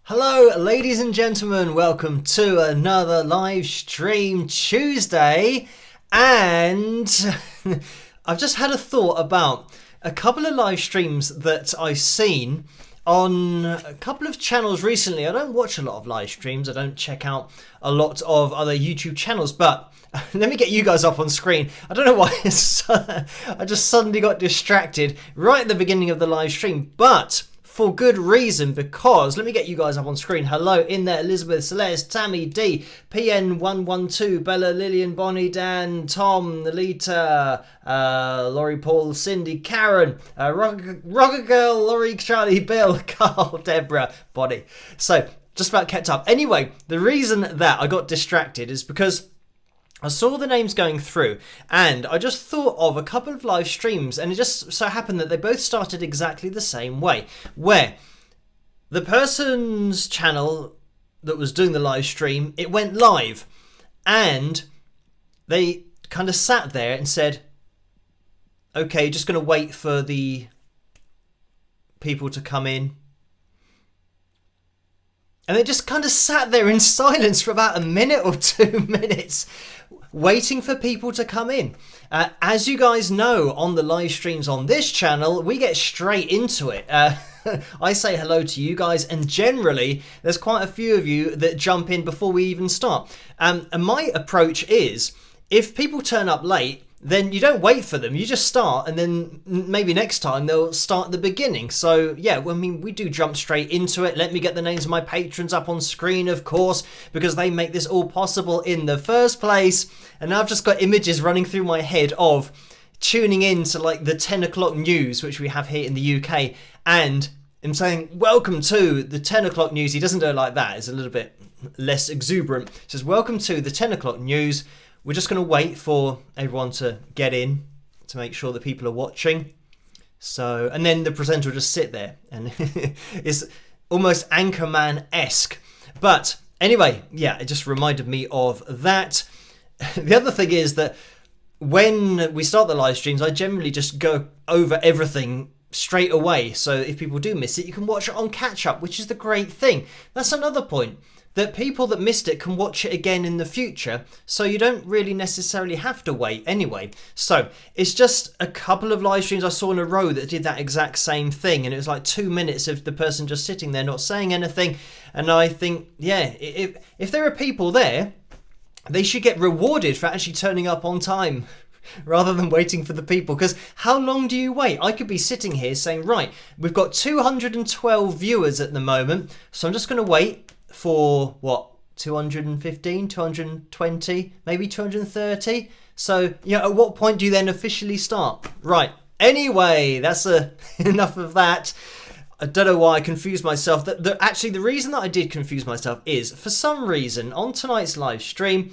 Hello, ladies and gentlemen, welcome to another live stream Tuesday. And I've just had a thought about a couple of live streams that I've seen on a couple of channels recently. I don't watch a lot of live streams, I don't check out a lot of other YouTube channels, but let me get you guys up on screen. I don't know why I just suddenly got distracted right at the beginning of the live stream, but for good reason, because let me get you guys up on screen. Hello in there, Elizabeth, Celeste, Tammy, D, PN112, Bella, Lillian, Bonnie, Dan, Tom, Nalita, Laurie, Paul, Cindy, Karen, Rocker Girl, Laurie, Charlie, Bill, Carl, Deborah, Bonnie. So just about kept up. Anyway, the reason that I got distracted is because I saw the names going through and I just thought of a couple of live streams, and it just so happened that they both started exactly the same way, where the person's channel that was doing the live stream, it went live and they kind of sat there and said, okay, just going to wait for the people to come in. And they just kind of sat there in silence for about a minute or 2 minutes, waiting for people to come in. As you guys know, on the live streams on this channel, we get straight into it. I say hello to you guys, and generally, there's quite a few of you that jump in before we even start. And my approach is, if people turn up late, then you don't wait for them, you just start, and then maybe next time they'll start at the beginning. So yeah, well, I mean, we do jump straight into it. Let me get the names of my patrons up on screen, of course, because they make this all possible in the first place. And now I've just got images running through my head of tuning in to like the 10 o'clock news, which we have here in the UK, and I'm saying, welcome to the 10 o'clock news. He doesn't do it like that, it's a little bit less exuberant. He says, welcome to the 10 o'clock news. We're just going to wait for everyone to get in to make sure that people are watching. So, and then the presenter will just sit there, and it's almost Anchorman-esque. But anyway, yeah, it just reminded me of that. The other thing is that when we start the live streams, I generally just go over everything straight away. So if people do miss it, you can watch it on catch up, which is the great thing. That's another point, that people that missed it can watch it again in the future, so you don't really necessarily have to wait anyway. So it's just a couple of live streams I saw in a row that did that exact same thing, and it was like 2 minutes of the person just sitting there not saying anything. And I think, yeah, if there are people there, they should get rewarded for actually turning up on time rather than waiting for the people. Because how long do you wait? I could be sitting here saying, right, we've got 212 viewers at the moment, so I'm just going to wait for what, 215, 220, maybe 230. So yeah, at what point do you then officially start? Right, anyway, that's enough of that. I don't know why I confused myself. Actually, the reason that I did confuse myself is, for some reason on tonight's live stream,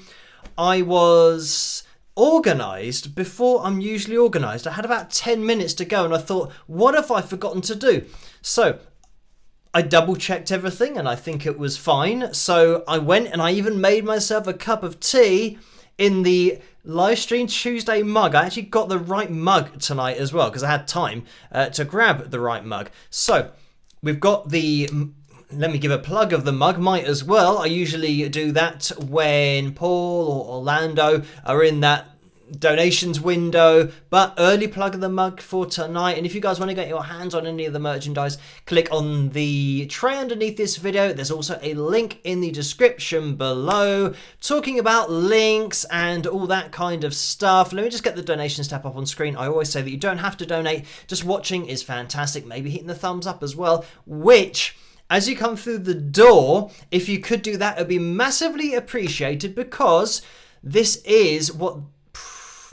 I was organised before I'm usually organised. I had about 10 minutes to go, and I thought, what have I forgotten to do? So I double checked everything and I think it was fine. So I went and I even made myself a cup of tea in the live stream Tuesday mug. I actually got the right mug tonight as well, because I had time to grab the right mug. So we've got the, let me give a plug of the mug, might as well. I usually do that when Paul or Orlando are in that donations window, but early plug of the mug for tonight. And if you guys want to get your hands on any of the merchandise, click on the tray underneath this video. There's also a link in the description below talking about links and all that kind of stuff. Let me just get the donations tab up on screen. I always say that you don't have to donate, just watching is fantastic. Maybe hitting the thumbs up as well, which, as you come through the door, if you could do that, it would be massively appreciated, because this is what,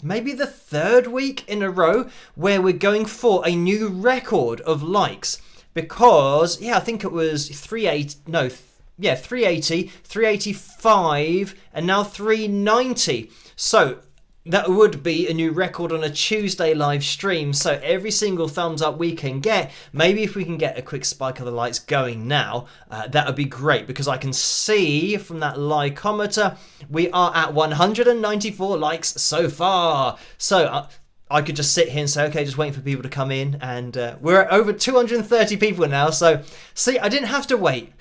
maybe the third week in a row where we're going for a new record of likes, because yeah, I think it was 380, 385, and now 390. So that would be a new record on a Tuesday live stream. So every single thumbs up we can get, maybe if we can get a quick spike of the lights going now, that would be great, because I can see from that likeometer we are at 194 likes so far. So I could just sit here and say, okay, just waiting for people to come in. And we're at over 230 people now. So, see, I didn't have to wait.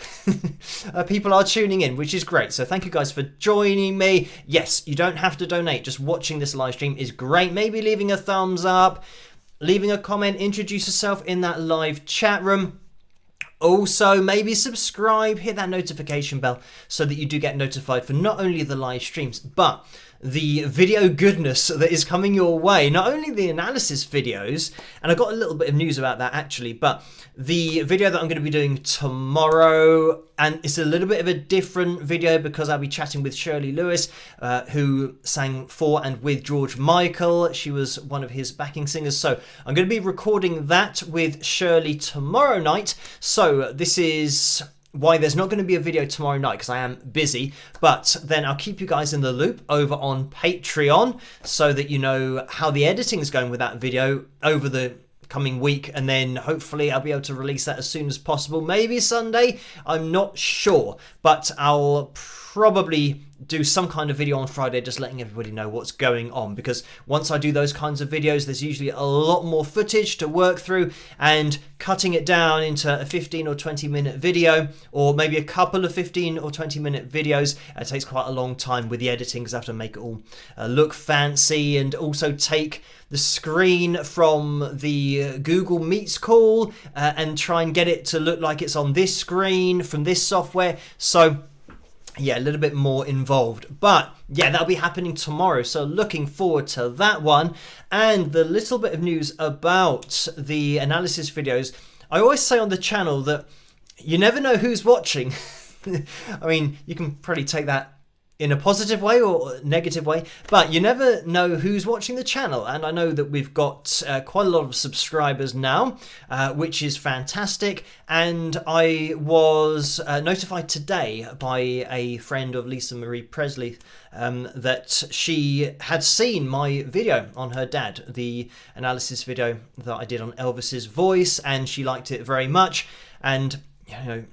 People are tuning in, which is great. So thank you guys for joining me. Yes, you don't have to donate. Just watching this live stream is great. Maybe leaving a thumbs up, leaving a comment, introduce yourself in that live chat room. Also, maybe subscribe, hit that notification bell so that you do get notified for not only the live streams, but the video goodness that is coming your way. Not only the analysis videos, and I've got a little bit of news about that actually, but the video that I'm going to be doing tomorrow, and it's a little bit of a different video because I'll be chatting with Shirley Lewis, who sang for and with George Michael. She was one of his backing singers. So I'm going to be recording that with Shirley tomorrow night. So this is why there's not going to be a video tomorrow night, because I am busy, but then I'll keep you guys in the loop over on Patreon so that you know how the editing is going with that video over the coming week, and then hopefully I'll be able to release that as soon as possible. Maybe Sunday, I'm not sure, but I'll probably do some kind of video on Friday just letting everybody know what's going on, because once I do those kinds of videos, there's usually a lot more footage to work through, and cutting it down into a 15 or 20 minute video, or maybe a couple of 15 or 20 minute videos, it takes quite a long time with the editing because I have to make it all look fancy, and also take the screen from the Google Meets call and try and get it to look like it's on this screen from this software. So yeah, a little bit more involved, but yeah, that'll be happening tomorrow, so looking forward to that one. And the little bit of news about the analysis videos, I always say on the channel that you never know who's watching. I mean, you can probably take that in a positive way or negative way, but you never know who's watching the channel. And I know that we've got quite a lot of subscribers now, which is fantastic. And I was notified today by a friend of Lisa Marie Presley that she had seen my video on her dad, the analysis video that I did on Elvis's voice, and she liked it very much. And you know,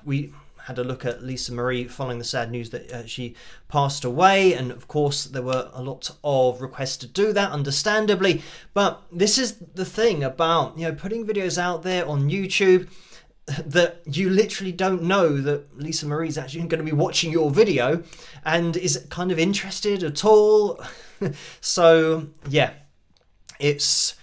we had a look at Lisa Marie following the sad news that she passed away, and of course there were a lot of requests to do that, understandably. But this is the thing about, you know, putting videos out there on YouTube, that you literally don't know that Lisa Marie's actually going to be watching your video and is kind of interested at all. So yeah, it's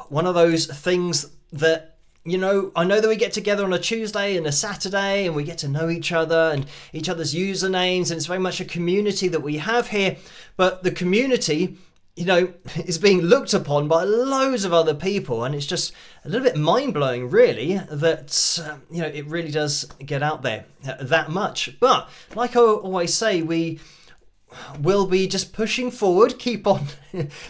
one of those things that, you know, I know that we get together on a Tuesday and a Saturday and we get to know each other and each other's usernames, and it's very much a community that we have here. But the community, you know, is being looked upon by loads of other people, and it's just a little bit mind-blowing, really, that, you know, it really does get out there that much. But like I always say, we will be just pushing forward, keep on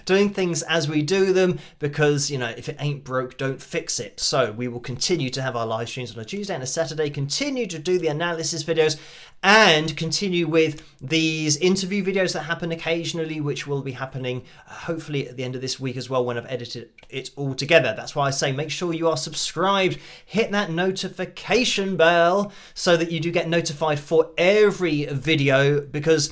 doing things as we do them, because, you know, if it ain't broke, don't fix it. So we will continue to have our live streams on a Tuesday and a Saturday, continue to do the analysis videos, and continue with these interview videos that happen occasionally, which will be happening hopefully at the end of this week as well, when I've edited it all together. That's why I say make sure you are subscribed, hit that notification bell so that you do get notified for every video, because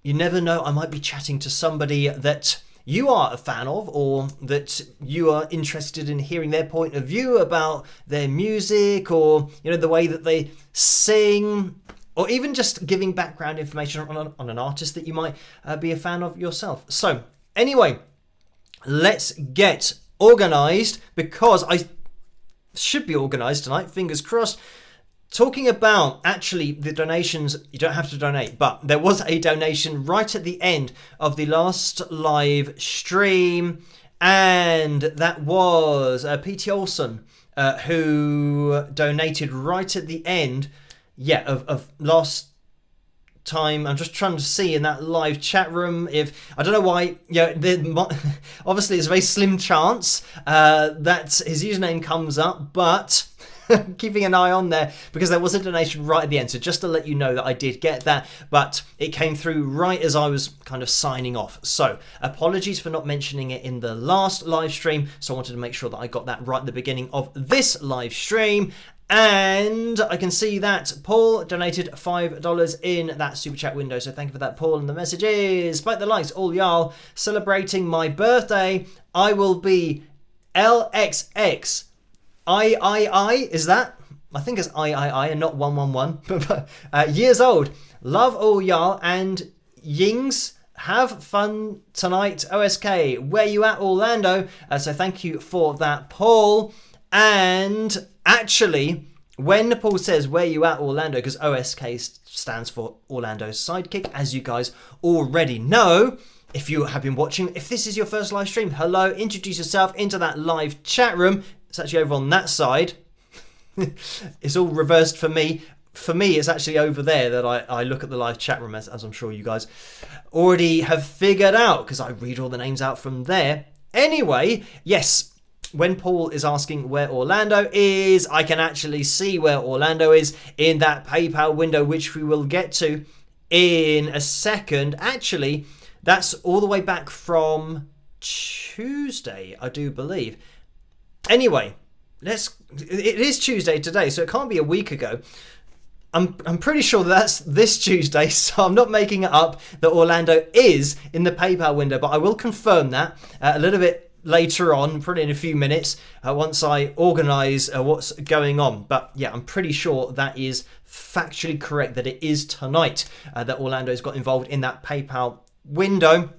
you never know, I might be chatting to somebody that you are a fan of, or that you are interested in hearing their point of view about their music, or, you know, the way that they sing, or even just giving background information on an artist that you might be a fan of yourself. So anyway, let's get organized, because I should be organized tonight, fingers crossed. Talking about actually the donations, you don't have to donate, but there was a donation right at the end of the last live stream, and that was P.T. Olson, who donated right at the end, of last time. I'm just trying to see in that live chat room if, I don't know why, obviously it's a very slim chance that his username comes up, but keeping an eye on there, because there was a donation right at the end. So just to let you know that I did get that, but it came through right as I was kind of signing off. So apologies for not mentioning it in the last live stream. So I wanted to make sure that I got that right at the beginning of this live stream. And I can see that Paul donated $5 in that super chat window. So thank you for that, Paul. And the message is, despite the likes, all y'all celebrating my birthday, I will be LXX. I, is that? I think it's I, and not 111. Years old. Love all y'all and Yings. Have fun tonight, OSK. Where you at, Orlando? So thank you for that, Paul. And actually, when Paul says where you at, Orlando, because OSK stands for Orlando's Sidekick, as you guys already know, if you have been watching, if this is your first live stream, hello, introduce yourself into that live chat room. It's actually over on that side. It's all reversed for me. For me, it's actually over there that I look at the live chat room, as I'm sure you guys already have figured out, because I read all the names out from there. Anyway, yes, when Paul is asking where Orlando is, I can actually see where Orlando is in that PayPal window, which we will get to in a second. Actually, that's all the way back from Tuesday, I do believe. Anyway, it is Tuesday today, so it can't be a week ago. I'm pretty sure that's this Tuesday, so I'm not making it up that Orlando is in the PayPal window, but I will confirm that a little bit later on, probably in a few minutes, once I organise what's going on. But yeah, I'm pretty sure that is factually correct, that it is tonight that Orlando's got involved in that PayPal window.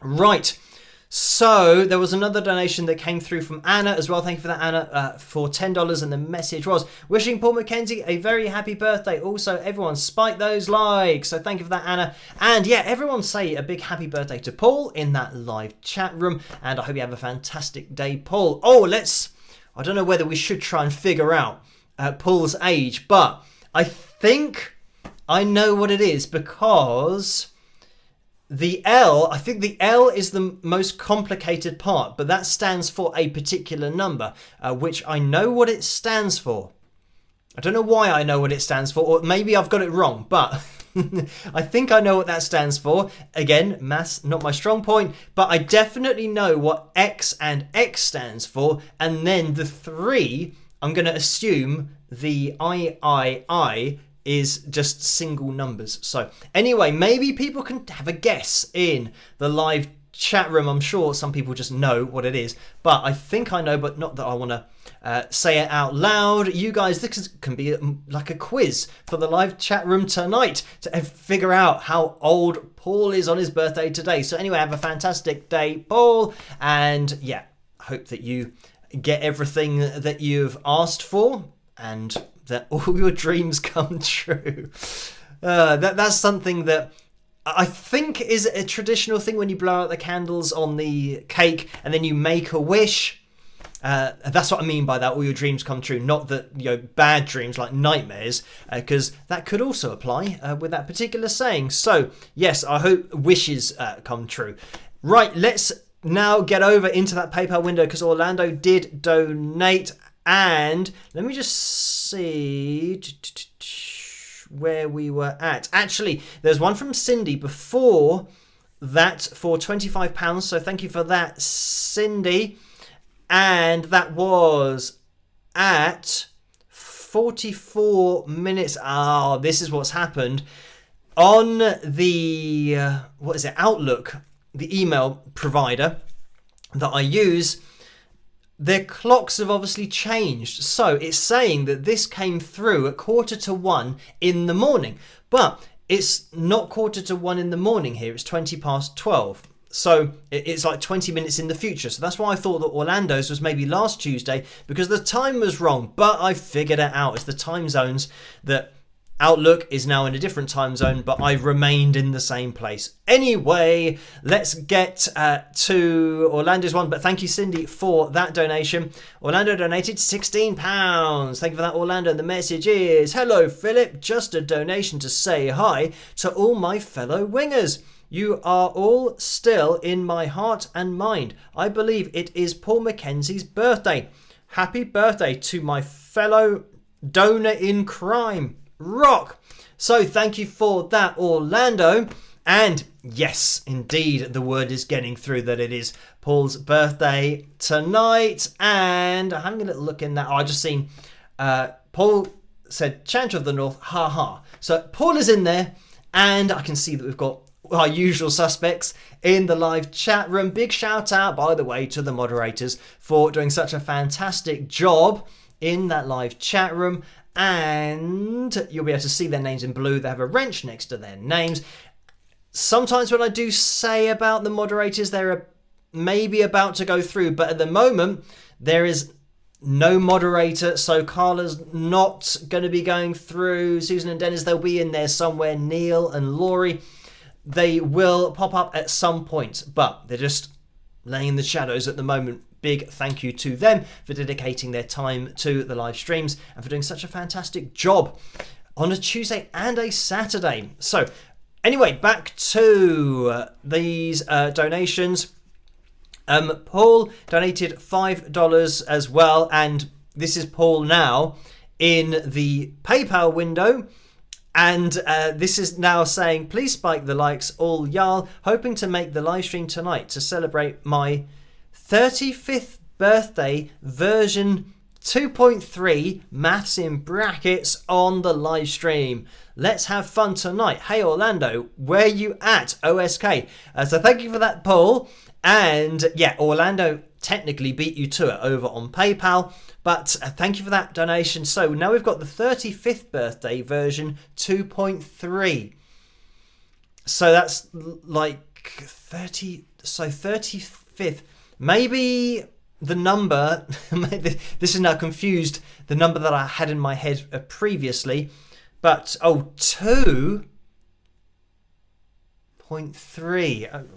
Right. So there was another donation that came through from Anna as well. Thank you for that, Anna, for $10. And the message was, wishing Paul McKenzie a very happy birthday. Also, everyone spike those likes. So thank you for that, Anna. And yeah, everyone say a big happy birthday to Paul in that live chat room. And I hope you have a fantastic day, Paul. Oh, I don't know whether we should try and figure out Paul's age, but I think I know what it is, because I think the L is the most complicated part, but that stands for a particular number, which I know what it stands for. I don't know why I know what it stands for, or maybe I've got it wrong, but I think I know what that stands for. Again, maths, not my strong point, but I definitely know what X and X stands for, and then the 3, I'm going to assume the I is just single numbers. So anyway, maybe people can have a guess in the live chat room. I'm sure some people just know what it is, but I think I know, but not that I want to say it out loud. You guys, this can be like a quiz for the live chat room tonight to figure out how old Paul is on his birthday today. So anyway, have a fantastic day, Paul, and yeah, hope that you get everything that you've asked for, and that all your dreams come true. That's something that I think is a traditional thing when you blow out the candles on the cake and then you make a wish. That's what I mean by that, all your dreams come true. Not that, bad dreams like nightmares, because that could also apply with that particular saying. So, yes, I hope wishes come true. Right, let's now get over into that PayPal window, because Orlando did donate. And let me just see where we were at. Actually, there's one from Cindy before that for £25. So thank you for that, Cindy. And that was at 44 minutes. Oh, this is what's happened. On the, Outlook, the email provider that I use, their clocks have obviously changed. So it's saying that this came through at 1:45 in the morning. But it's not 1:45 in the morning here. It's 12:20. So it's like 20 minutes in the future. So that's why I thought that Orlando's was maybe last Tuesday, because the time was wrong. But I figured it out. It's the time zones that Outlook is now in a different time zone, but I've remained in the same place. Anyway, let's get to Orlando's one. But thank you, Cindy, for that donation. Orlando donated £16. Thank you for that, Orlando. And the message is, hello, Philip. Just a donation to say hi to all my fellow wingers. You are all still in my heart and mind. I believe it is Paul McKenzie's birthday. Happy birthday to my fellow donor in crime. Rock. So thank you for that, Orlando. And yes, indeed, the word is getting through that it is Paul's birthday tonight. And I'm having a little look in that. I just seen Paul said, Chant of the North, ha ha. So Paul is in there, and I can see that we've got our usual suspects in the live chat room. Big shout out, by the way, to the moderators for doing such a fantastic job in that live chat room. And you'll be able to see their names in blue. They have a wrench next to their names. Sometimes when I do say about the moderators, they're maybe about to go through, but at the moment there is no moderator, so Carla's not going to be going through. Susan and Dennis, they'll be in there somewhere. Neil and Laurie, they will pop up at some point, but they're just laying in the shadows at the moment. Big thank you to them for dedicating their time to the live streams and for doing such a fantastic job on a Tuesday and a Saturday. So anyway, back to these donations. Paul donated $5 as well, and this is Paul now in the PayPal window, and this is now saying, please spike the likes all y'all, hoping to make the live stream tonight to celebrate my 35th birthday version 2.3 maths in brackets on the live stream. Let's have fun tonight. Hey Orlando, where you at? OSK. So thank you for that, Paul. And yeah, Orlando technically beat you to it over on PayPal, but thank you for that donation. So now we've got the 35th birthday version 2.3. So that's like 30, so 35th. Maybe the number, this is now confused, the number that I had in my head previously, but 2.3.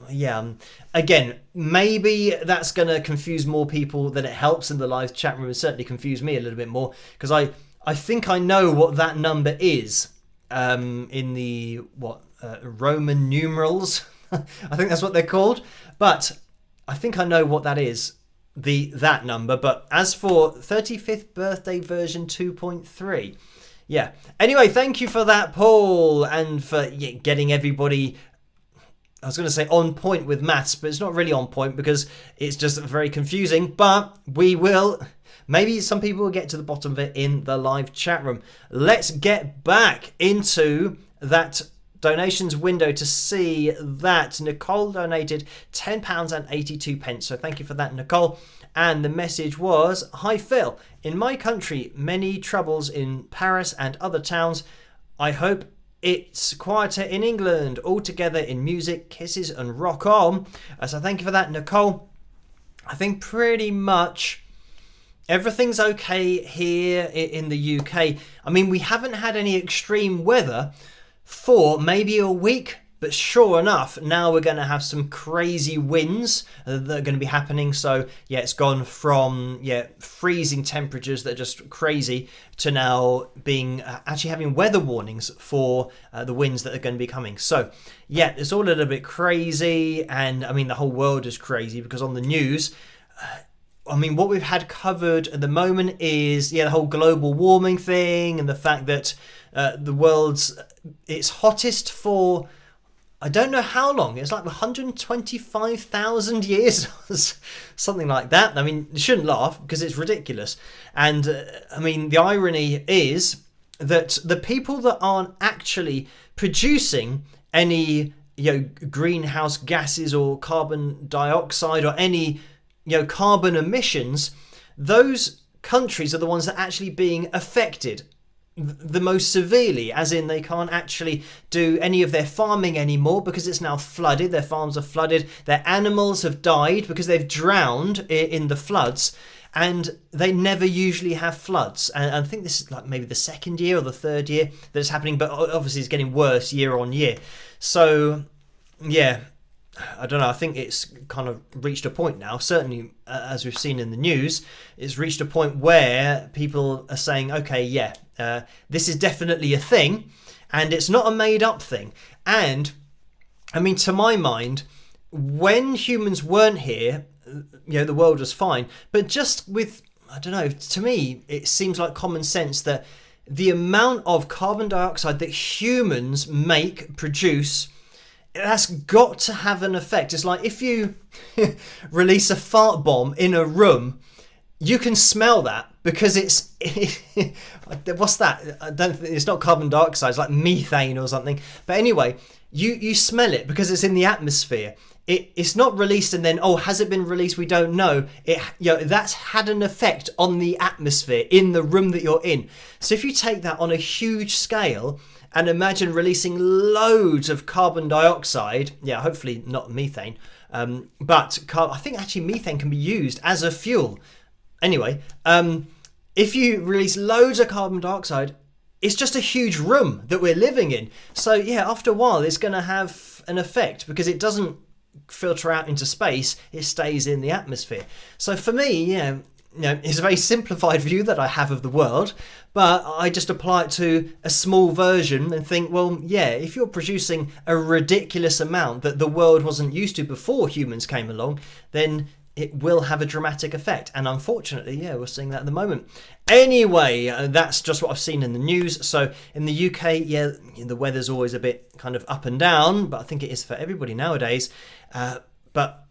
Yeah, again, maybe that's going to confuse more people than it helps in the live chat room. It certainly confused me a little bit more, because I think I know what that number is in the Roman numerals. I think that's what they're called, but I think I know what that is, that number. But as for 35th birthday version 2.3, yeah. Anyway, thank you for that, Paul, and for getting everybody, I was going to say on point with maths, but it's not really on point because it's just very confusing. But we will, maybe some people will get to the bottom of it in the live chat room. Let's get back into that donations window to see that Nicole donated £10.82. So thank you for that, Nicole. And the message was, hi Phil, in my country, many troubles in Paris and other towns. I hope it's quieter in England, all together in music, kisses and rock on. So thank you for that, Nicole. I think pretty much everything's okay here in the UK. I mean, we haven't had any extreme weather for maybe a week, but sure enough, now we're going to have some crazy winds that are going to be happening. So yeah, it's gone from freezing temperatures that are just crazy to now being actually having weather warnings for the winds that are going to be coming. So yeah, it's all a little bit crazy, and I mean the whole world is crazy because on the news, I mean, what we've had covered at the moment is the whole global warming thing and the fact that the world's it's hottest for I don't know how long. It's like 125,000 years, something like that. I mean, you shouldn't laugh because it's ridiculous. And I mean, the irony is that the people that aren't actually producing any greenhouse gases or carbon dioxide or any carbon emissions, those countries are the ones that are actually being affected the most severely, as in they can't actually do any of their farming anymore because it's now flooded. Their farms are flooded, their animals have died because they've drowned in the floods, and they never usually have floods. And I think this is like maybe the second year or the third year that it's happening, but obviously it's getting worse year on year. So yeah, I don't know, I think it's kind of reached a point now, certainly as we've seen in the news, it's reached a point where people are saying, okay, this is definitely a thing, and it's not a made up thing. And I mean, to my mind, when humans weren't here, the world was fine, but just with, I don't know, to me, it seems like common sense that the amount of carbon dioxide that humans produce, that's got to have an effect. It's like if you release a fart bomb in a room, you can smell that because it's what's that? I don't think it's not carbon dioxide. It's like methane or something. But anyway, you smell it because it's in the atmosphere. It's not released and then, oh, has it been released? We don't know. That's had an effect on the atmosphere in the room that you're in. So if you take that on a huge scale and imagine releasing loads of carbon dioxide, hopefully not methane, but I think actually methane can be used as a fuel. Anyway, if you release loads of carbon dioxide, it's just a huge room that we're living in. So after a while, it's going to have an effect because it doesn't filter out into space, it stays in the atmosphere. So for me, it's a very simplified view that I have of the world, but I just apply it to a small version and think, well, if you're producing a ridiculous amount that the world wasn't used to before humans came along, then it will have a dramatic effect. And unfortunately, we're seeing that at the moment. Anyway, that's just what I've seen in the news. So in the UK, the weather's always a bit kind of up and down, but I think it is for everybody nowadays. But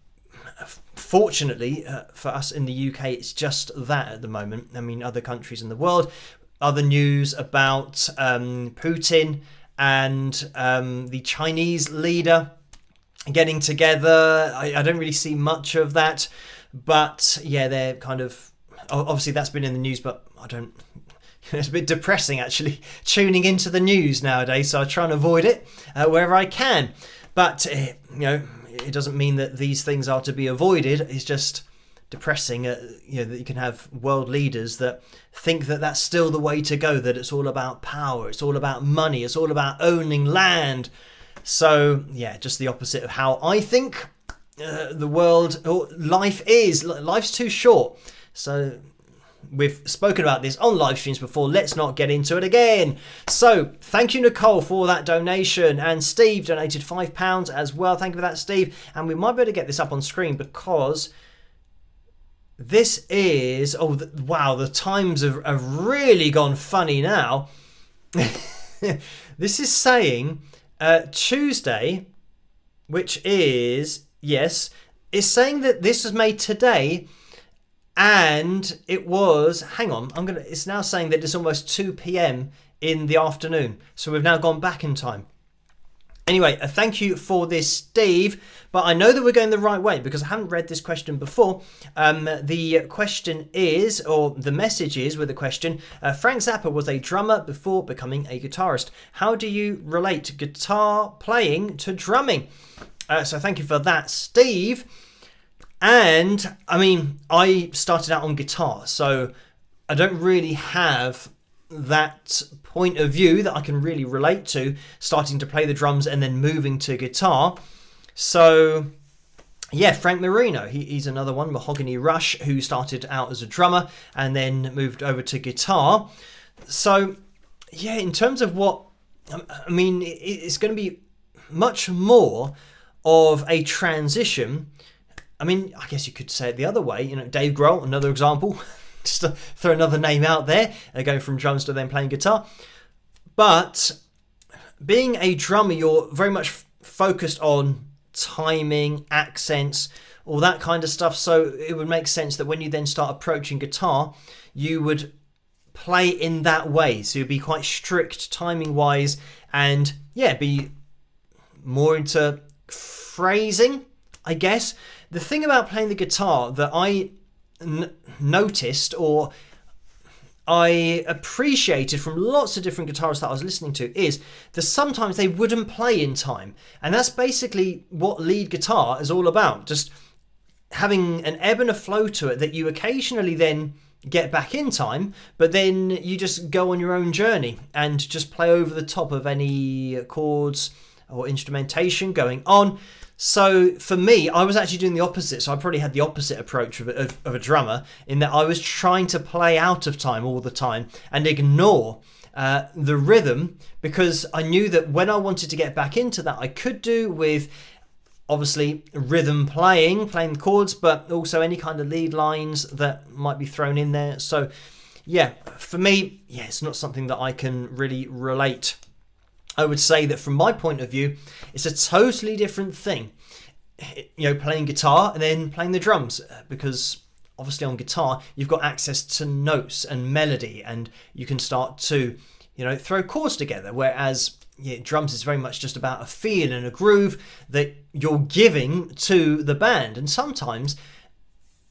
fortunately for us in the UK, it's just that at the moment. I mean, other countries in the world, other news about Putin and the Chinese leader getting together. I don't really see much of that, but they're kind of, obviously that's been in the news, but I don't, it's a bit depressing actually tuning into the news nowadays, so I try and avoid it wherever I can. But it doesn't mean that these things are to be avoided. It's just depressing that you can have world leaders that think that that's still the way to go, that it's all about power, it's all about money, it's all about owning land. So just the opposite of how I think the world or life is. Life's too short. So we've spoken about this on live streams before. Let's not get into it again. So thank you, Nicole, for that donation. And Steve donated £5 as well. Thank you for that, Steve. And we might be able to get this up on screen because this is... wow, the times have really gone funny now. This is saying... Tuesday, which is, is saying that this was made today, and it was, it's now saying that it's almost 2 p.m. in the afternoon. So we've now gone back in time. Anyway, thank you for this, Steve. But I know that we're going the right way because I haven't read this question before. The question is, or the message is with the question, Frank Zappa was a drummer before becoming a guitarist. How do you relate guitar playing to drumming? So thank you for that, Steve. And I mean, I started out on guitar, so I don't really have that point of view that I can really relate to, starting to play the drums and then moving to guitar. So Frank Marino, he's another one, Mahogany Rush, who started out as a drummer and then moved over to guitar. So in terms of what I mean, it's going to be much more of a transition. I mean, I guess you could say it the other way. Dave Grohl, another example. Just to throw another name out there, going from drums to then playing guitar. But being a drummer, you're very much focused on timing, accents, all that kind of stuff. So it would make sense that when you then start approaching guitar, you would play in that way. So you'd be quite strict timing wise and be more into phrasing, I guess. The thing about playing the guitar that I noticed or I appreciated from lots of different guitarists that I was listening to is that sometimes they wouldn't play in time, and that's basically what lead guitar is all about, just having an ebb and a flow to it that you occasionally then get back in time, but then you just go on your own journey and just play over the top of any chords or instrumentation going on. So for me, I was actually doing the opposite. So I probably had the opposite approach of a drummer, in that I was trying to play out of time all the time and ignore the rhythm, because I knew that when I wanted to get back into that, I could do with obviously rhythm playing the chords, but also any kind of lead lines that might be thrown in there. So for me, it's not something that I can really relate. I would say that from my point of view, it's a totally different thing, playing guitar and then playing the drums, because obviously on guitar, you've got access to notes and melody, and you can start to, throw chords together. Whereas drums is very much just about a feel and a groove that you're giving to the band. And sometimes,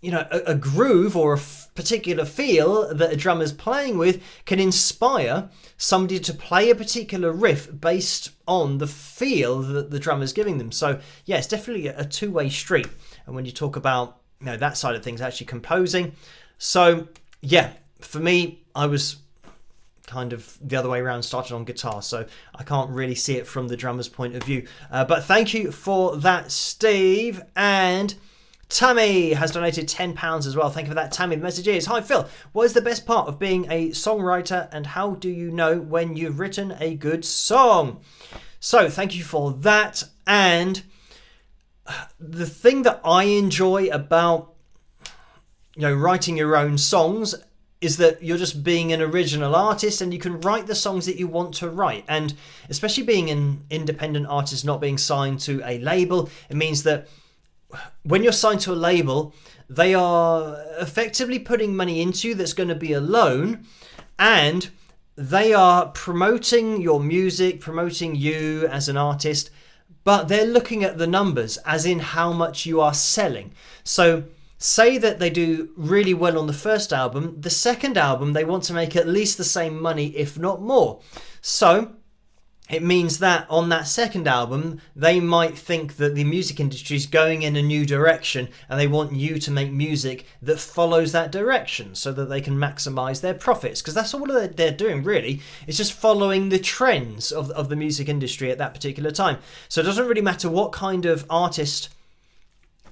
a groove or a particular feel that a drummer's playing with can inspire somebody to play a particular riff based on the feel that the drummer's giving them. So yeah, it's definitely a two-way street. And when you talk about that side of things, actually composing. So yeah, for me, I was kind of the other way around, started on guitar, so I can't really see it from the drummer's point of view. But thank you for that, Steve. And Tammy has donated £10 as well. Thank you for that, Tammy. The message is, hi Phil, what is the best part of being a songwriter, and how do you know when you've written a good song? So thank you for that. And the thing that I enjoy about writing your own songs is that you're just being an original artist, and you can write the songs that you want to write. And especially being an independent artist, not being signed to a label, it means that when you're signed to a label, they are effectively putting money into you that's going to be a loan, and they are promoting your music, promoting you as an artist, but they're looking at the numbers, as in how much you are selling. So say that they do really well on the first album, the second album they want to make at least the same money, if not more. So it means that on that second album, they might think that the music industry is going in a new direction, and they want you to make music that follows that direction so that they can maximize their profits. Because that's all they're doing, really. It's just following the trends of the music industry at that particular time. So it doesn't really matter what kind of artist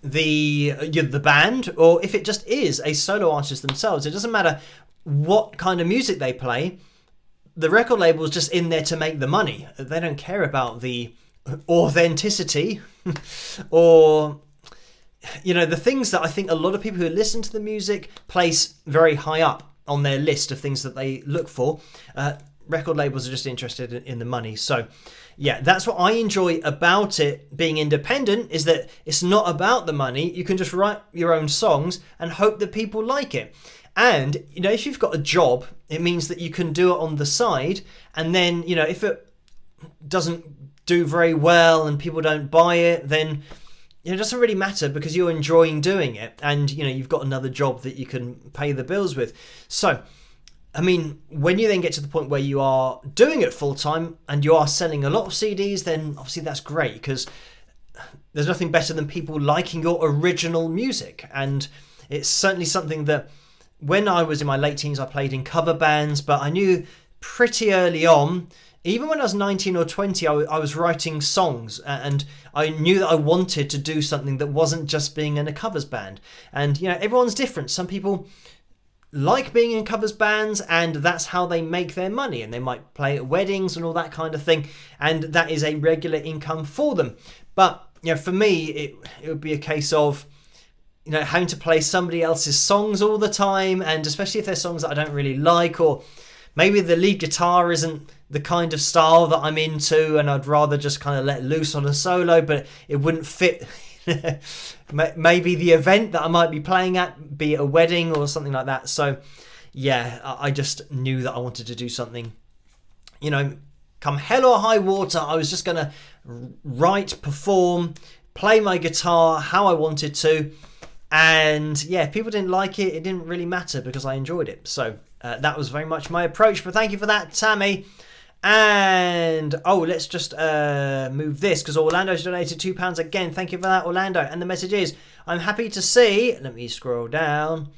the band, or if it just is a solo artist themselves. It doesn't matter what kind of music they play. The record label is just in there to make the money. They don't care about the authenticity or the things that I think a lot of people who listen to the music place very high up on their list of things that they look for. Record labels are just interested in the money. So yeah, that's what I enjoy about it being independent, is that it's not about the money. You can just write your own songs and hope that people like it. And, if you've got a job, it means that you can do it on the side. And then, if it doesn't do very well and people don't buy it, then it doesn't really matter, because you're enjoying doing it. And, you've got another job that you can pay the bills with. So, I mean, when you then get to the point where you are doing it full time and you are selling a lot of CDs, then obviously that's great, because there's nothing better than people liking your original music. And it's certainly something that when I was in my late teens, I played in cover bands, but I knew pretty early on, even when I was 19 or 20, I was writing songs, and I knew that I wanted to do something that wasn't just being in a covers band. And, everyone's different. Some people like being in covers bands, and that's how they make their money, and they might play at weddings and all that kind of thing, and that is a regular income for them. But for me, it would be a case of having to play somebody else's songs all the time, and especially if they're songs that I don't really like, or maybe the lead guitar isn't the kind of style that I'm into, and I'd rather just kind of let loose on a solo, but it wouldn't fit maybe the event that I might be playing at, be it a wedding or something like that. So yeah, I just knew that I wanted to do something, come hell or high water, I was just going to write, perform, play my guitar how I wanted to. And yeah, if people didn't like it, it didn't really matter, because I enjoyed it. So that was very much my approach. But thank you for that, Tammy. And let's just move this, because Orlando's donated £2 again. Thank you for that, Orlando. And the message is, I'm happy to see, let me scroll down,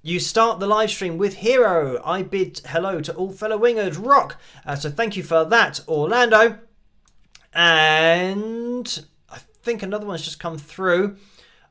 you start the live stream with Hero. I bid hello to all fellow wingers. Rock. So thank you for that, Orlando. And I think another one's just come through.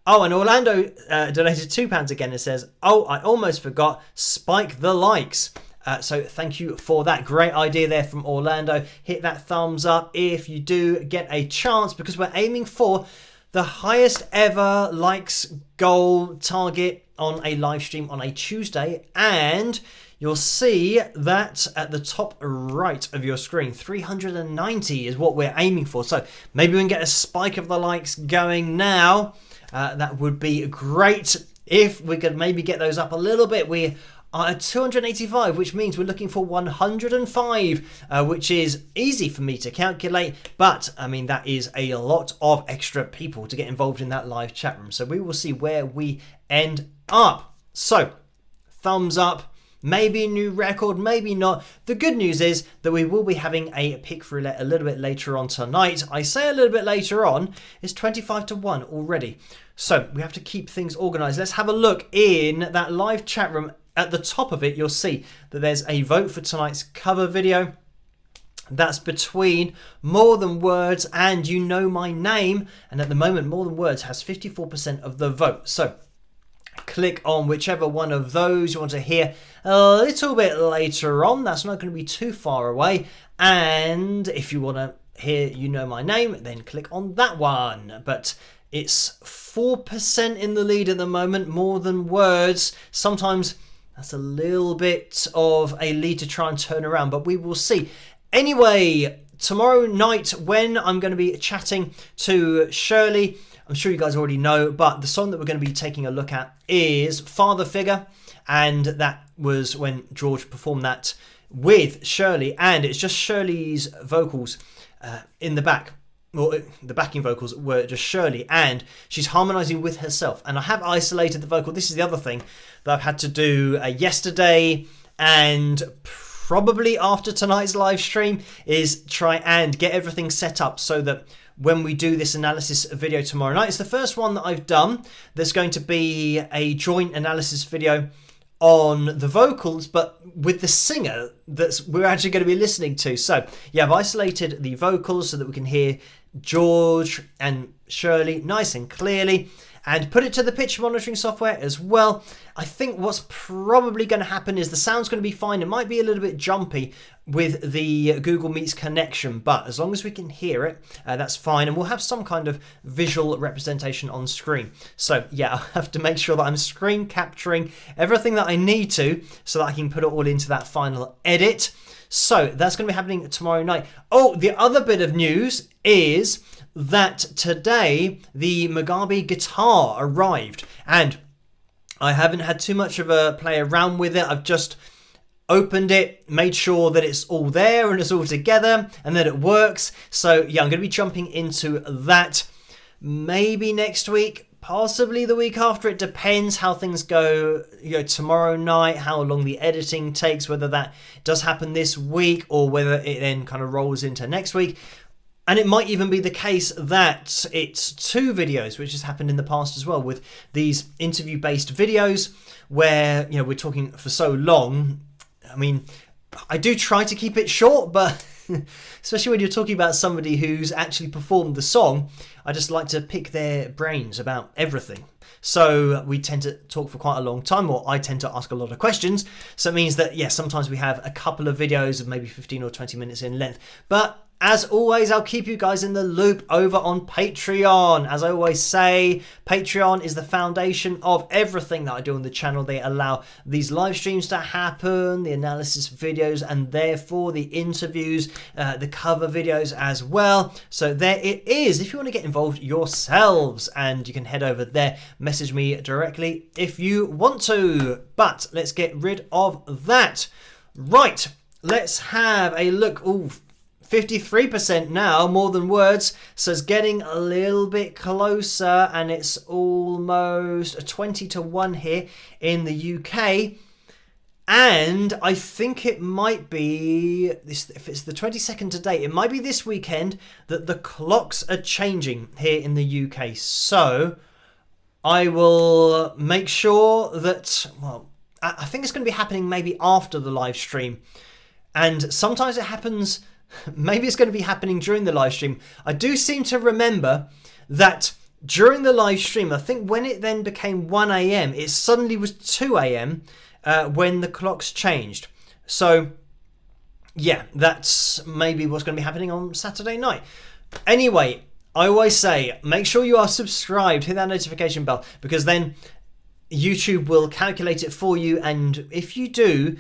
Oh, and Orlando donated £2 again and says, I almost forgot, spike the likes. So thank you for that. Great idea there from Orlando. Hit that thumbs up if you do get a chance, because we're aiming for the highest ever likes goal target on a live stream on a Tuesday. And you'll see that at the top right of your screen, 390 is what we're aiming for. So maybe we can get a spike of the likes going now. That would be great if we could maybe get those up a little bit. We are at 285, which means we're looking for 105, which is easy for me to calculate. But I mean, that is a lot of extra people to get involved in that live chat room. So we will see where we end up. So thumbs up. Maybe a new record, maybe not. The good news is that we will be having a pick roulette a little bit later on tonight. I say a little bit later on, it's 25-1 already. So we have to keep things organised. Let's have a look in that live chat room. At the top of it, you'll see that there's a vote for tonight's cover video. That's between More Than Words and You Know My Name. And at the moment, More Than Words has 54% of the vote. So click on whichever one of those you want to hear a little bit later on. That's not going to be too far away. And if you want to hear You Know My Name, then click on that one. But it's 4% in the lead at the moment, More Than Words. Sometimes that's a little bit of a lead to try and turn around, but we will see. Anyway, tomorrow night when I'm going to be chatting to Shirley, I'm sure you guys already know, but the song that we're going to be taking a look at is Father Figure, and that was when George performed that with Shirley, and it's just Shirley's vocals in the back. Well, the backing vocals were just Shirley, and she's harmonising with herself. And I have isolated the vocal. This is the other thing that I've had to do yesterday, and probably after tonight's live stream, is try and get everything set up so that when we do this analysis video tomorrow night, it's the first one that I've done. There's going to be a joint analysis video on the vocals, but with the singer that we're actually going to be listening to. So yeah, I've isolated the vocals so that we can hear George and Shirley nice and clearly, and put it to the pitch monitoring software as well. I think what's probably going to happen is the sound's going to be fine. It might be a little bit jumpy with the Google Meets connection, but as long as we can hear it, that's fine. And we'll have some kind of visual representation on screen. So yeah, I'll have to make sure that I'm screen capturing everything that I need to so that I can put it all into that final edit. So that's going to be happening tomorrow night. Oh, the other bit of news is that today the Mugabe guitar arrived, and I haven't had too much of a play around with it. I've just opened it, made sure that it's all there and it's all together and that it works. So yeah, I'm going to be jumping into that maybe next week, possibly the week after. It depends how things go, tomorrow night, how long the editing takes, whether that does happen this week or whether it then kind of rolls into next week. And it might even be the case that it's two videos, which has happened in the past as well, with these interview-based videos where, we're talking for so long. I mean, I do try to keep it short, but especially when you're talking about somebody who's actually performed the song, I just like to pick their brains about everything. So we tend to talk for quite a long time, or I tend to ask a lot of questions. So it means that, sometimes we have a couple of videos of maybe 15 or 20 minutes in length. But as always, I'll keep you guys in the loop over on Patreon. As I always say, Patreon is the foundation of everything that I do on the channel. They allow these live streams to happen, the analysis videos, and therefore the interviews, the cover videos as well. So there it is. If you want to get involved yourselves, and you can head over there, message me directly if you want to. But let's get rid of that. Right, let's have a look. Ooh, 53% now, More Than Words, so it's getting a little bit closer, and it's almost 20-1 here in the UK. And I think it might be, if it's the 22nd to date, it might be this weekend that the clocks are changing here in the UK. So I will make sure that, I think it's going to be happening maybe after the live stream. And sometimes it happens. Maybe it's going to be happening during the live stream. I do seem to remember that during the live stream, I think when it then became 1 a.m, it suddenly was 2 a.m. When the clocks changed. So, yeah, that's maybe what's going to be happening on Saturday night. Anyway, I always say, make sure you are subscribed, hit that notification bell, because then YouTube will calculate it for you. And if you do,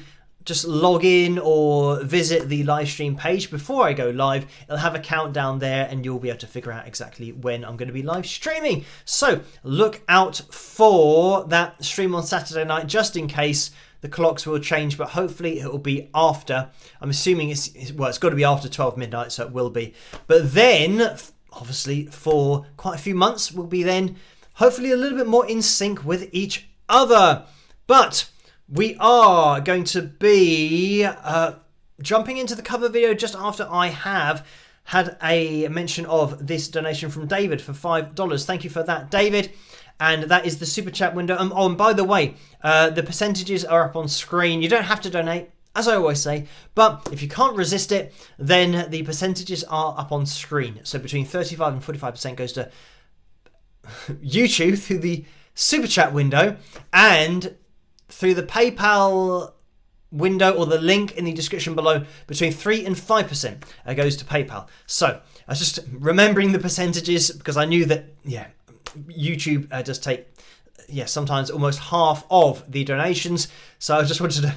just log in or visit the live stream page before I go live. It'll have a countdown there and you'll be able to figure out exactly when I'm going to be live streaming. So look out for that stream on Saturday night, just in case the clocks will change, but hopefully it will be after. I'm assuming it's got to be after 12 midnight, so it will be. But then, obviously, for quite a few months, we'll be then hopefully a little bit more in sync with each other. But we are going to be jumping into the cover video just after I have had a mention of this donation from David for $5. Thank you for that, David. And that is the super chat window. Oh, and by the way, the percentages are up on screen. You don't have to donate, as I always say, but if you can't resist it, then the percentages are up on screen. So between 35 and 45% goes to YouTube through the super chat window, and through the PayPal window or the link in the description below, between 3 and 5% goes to PayPal. So I was just remembering the percentages because I knew that, YouTube does take, sometimes almost half of the donations. So I just wanted to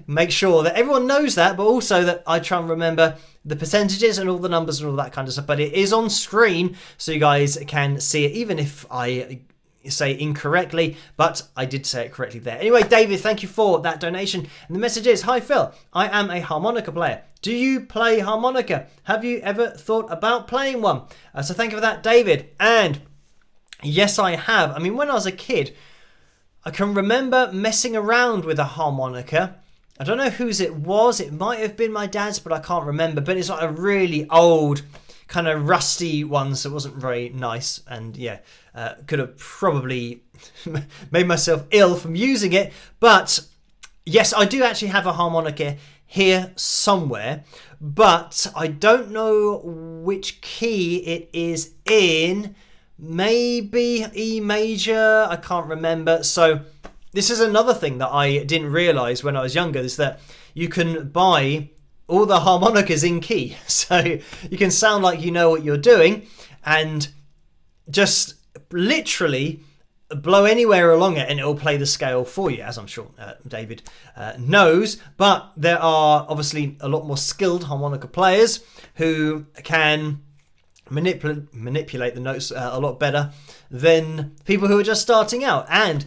make sure that everyone knows that, but also that I try and remember the percentages and all the numbers and all that kind of stuff. But it is on screen, so you guys can see it, even if I say incorrectly, but I did say it correctly there. Anyway, David, thank you for that donation. And the message is, hi Phil, I am a harmonica player. Do you play harmonica? Have you ever thought about playing one? So thank you for that, David. And yes, I have. I mean, when I was a kid, I can remember messing around with a harmonica. I don't know whose it was. It might have been my dad's, but I can't remember. But it's like a really old, kind of rusty one, so it wasn't very nice. And could have probably made myself ill from using it. But yes, I do actually have a harmonica here somewhere, but I don't know which key it is in. Maybe E major, I can't remember. So this is another thing that I didn't realise when I was younger, is that you can buy all the harmonicas in key. So you can sound like you know what you're doing and just literally blow anywhere along it and it'll play the scale for you, as I'm sure David knows. But there are obviously a lot more skilled harmonica players who can manipulate the notes a lot better than people who are just starting out. And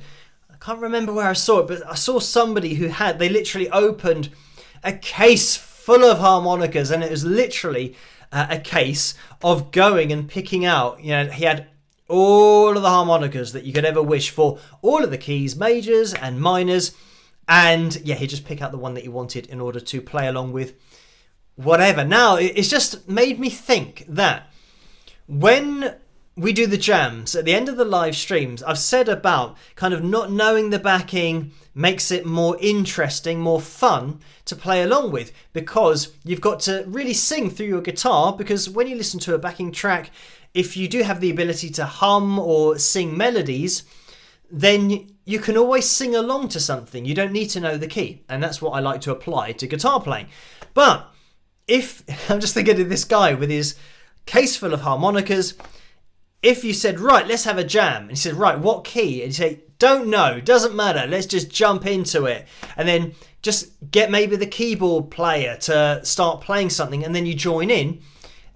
I can't remember where I saw it, but I saw somebody who they literally opened a case full of harmonicas, and it was literally a case of going and picking out, he had all of the harmonicas that you could ever wish for, all of the keys, majors and minors, and he'd just pick out the one that he wanted in order to play along with whatever. Now, it's just made me think that when we do the jams at the end of the live streams, I've said about kind of not knowing the backing makes it more interesting, more fun to play along with, because you've got to really sing through your guitar. Because when you listen to a backing track, if you do have the ability to hum or sing melodies, then you can always sing along to something. You don't need to know the key. And that's what I like to apply to guitar playing. But if I'm just thinking of this guy with his case full of harmonicas, if you said, right, let's have a jam, and he said, right, what key? And you say, don't know, doesn't matter, let's just jump into it, and then just get maybe the keyboard player to start playing something, and then you join in,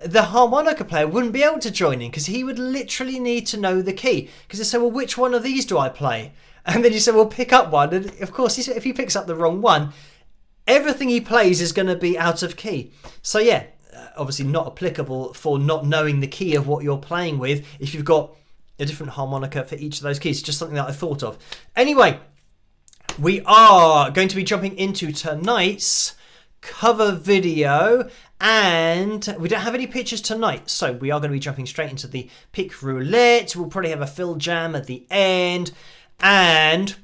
the harmonica player wouldn't be able to join in because he would literally need to know the key. Because they say, well, which one of these do I play? And then you say, well, pick up one, and of course, if he picks up the wrong one, everything he plays is going to be out of key. So obviously not applicable for not knowing the key of what you're playing with if you've got a different harmonica for each of those keys. Just something that I thought of. Anyway, we are going to be jumping into tonight's cover video, and we don't have any pictures tonight, so we are going to be jumping straight into the pick roulette. We'll probably have a fill jam at the end, and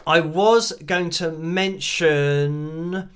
I was going to mention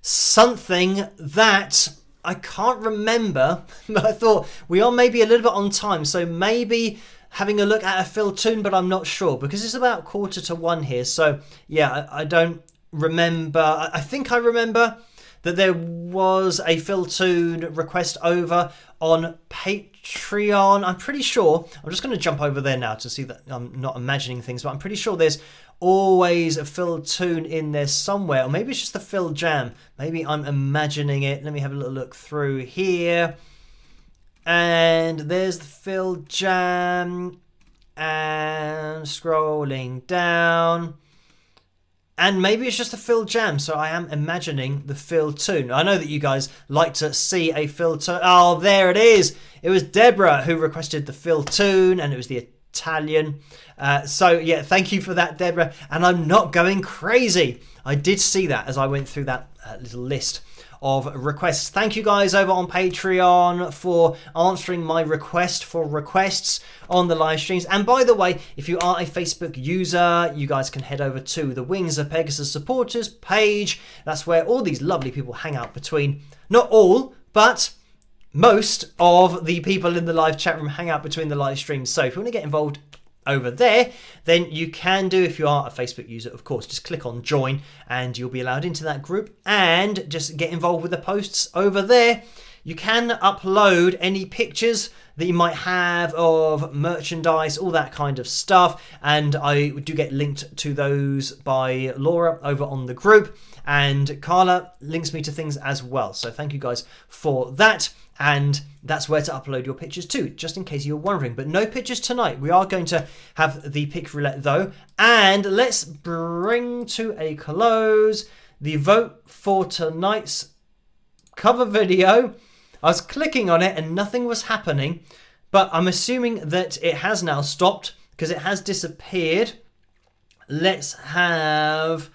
something that I can't remember, but I thought we are maybe a little bit on time, so maybe having a look at a fill tune, but I'm not sure because it's about 1:45 here. So I don't remember. I think I remember that there was a fill tune request over on Patreon. I'm pretty sure. I'm just going to jump over there now to see that I'm not imagining things, but I'm pretty sure there's always a fill tune in there somewhere, or maybe it's just a fill jam. Maybe I'm imagining it. Let me have a little look through here. And there's the fill jam, and scrolling down. And maybe it's just a fill jam, so I am imagining the fill tune. I know that you guys like to see a fill tune. Oh, there it is. It was Deborah who requested the fill tune, and it was the Italian. So yeah, thank you for that, Deborah. And I'm not going crazy. I did see that as I went through that little list of requests. Thank you guys over on Patreon for answering my request for requests on the live streams. And by the way, if you are a Facebook user, you guys can head over to the Wings of Pegasus supporters page. That's where all these lovely people hang out between, not all, but most of the people in the live chat room hang out between the live streams. So if you want to get involved over there, then you can do. If you are a Facebook user, of course, just click on join and you'll be allowed into that group and just get involved with the posts over there. You can upload any pictures that you might have of merchandise, all that kind of stuff, and I do get linked to those by Laura over on the group, and Carla links me to things as well. So thank you guys for that. And that's where to upload your pictures too, just in case you're wondering. But no pictures tonight. We are going to have the pick roulette though. And let's bring to a close the vote for tonight's cover video. I was clicking on it and nothing was happening, but I'm assuming that it has now stopped because it has disappeared. Let's have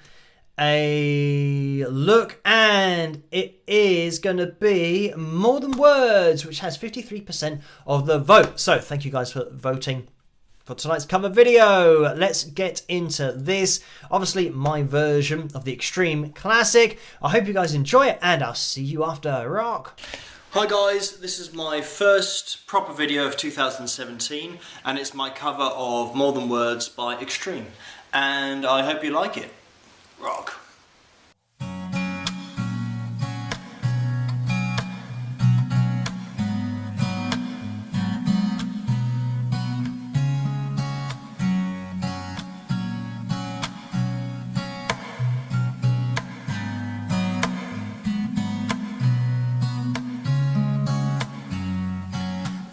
a look, and it is going to be More Than Words, which has 53% of the vote. So thank you guys for voting for tonight's cover video. Let's get into this. Obviously my version of the Extreme Classic. I hope you guys enjoy it, and I'll see you after. Rock. Hi guys, this is my first proper video of 2017, and it's my cover of More Than Words by Extreme, and I hope you like it. Rock.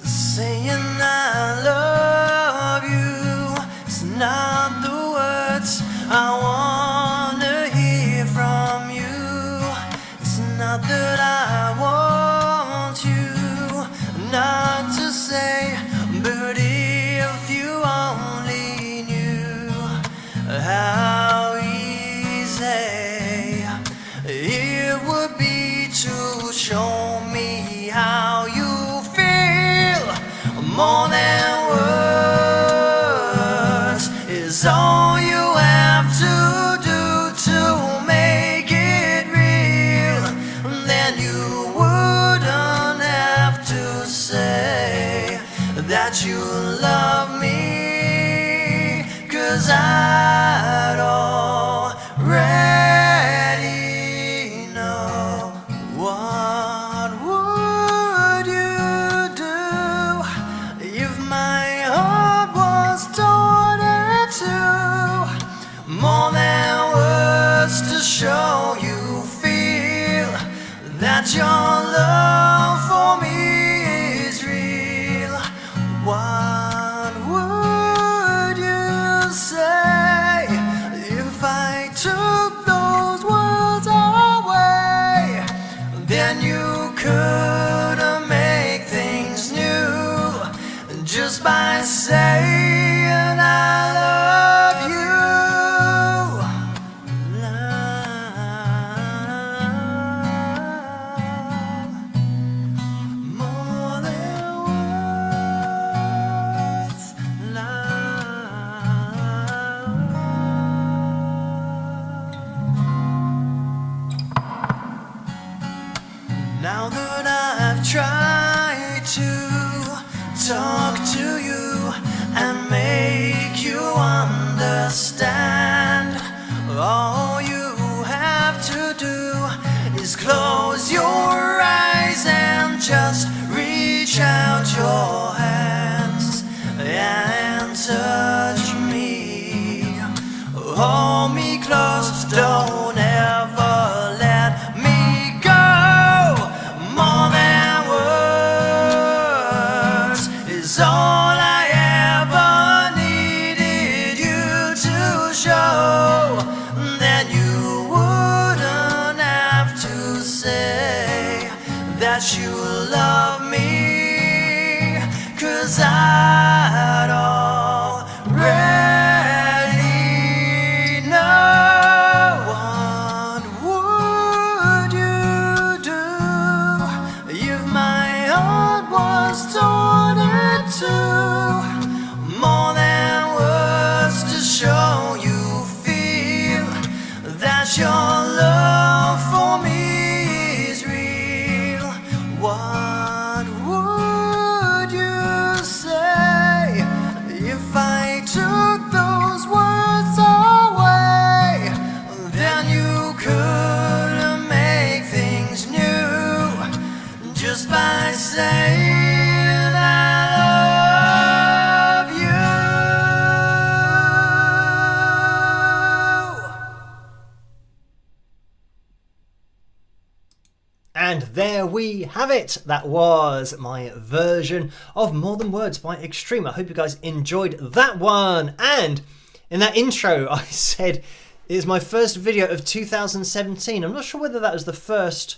Saying I love you, it's not the words I wanna hear from you. It's not that I want you not to say, but if you only knew how easy it would be to show me how you more than words is all you have to do to make it real. Then you wouldn't have to say that you love me, 'cause I'd already know. What would you do if my heart was torn in two? More than words to show you feel that your love for me is real. What would you say if I took those words away? Then you could make things new just by saying I love you. Love, more than words, love. Now that I've tried to talk to you and make you understand, all you have to do is close your eyes and just reach out your hands and touch me. Oh, that you love me, 'cause I'd already know. What would you do if my heart was torn in two? More than words to show you feel that your love for me is real. What would you say if I took those words away? Then you could make things new just by saying I love you. And there we have it. That was my version of More Than Words by Extreme. I hope you guys enjoyed that one. And in that intro, I said it is my first video of 2017. I'm not sure whether that was the first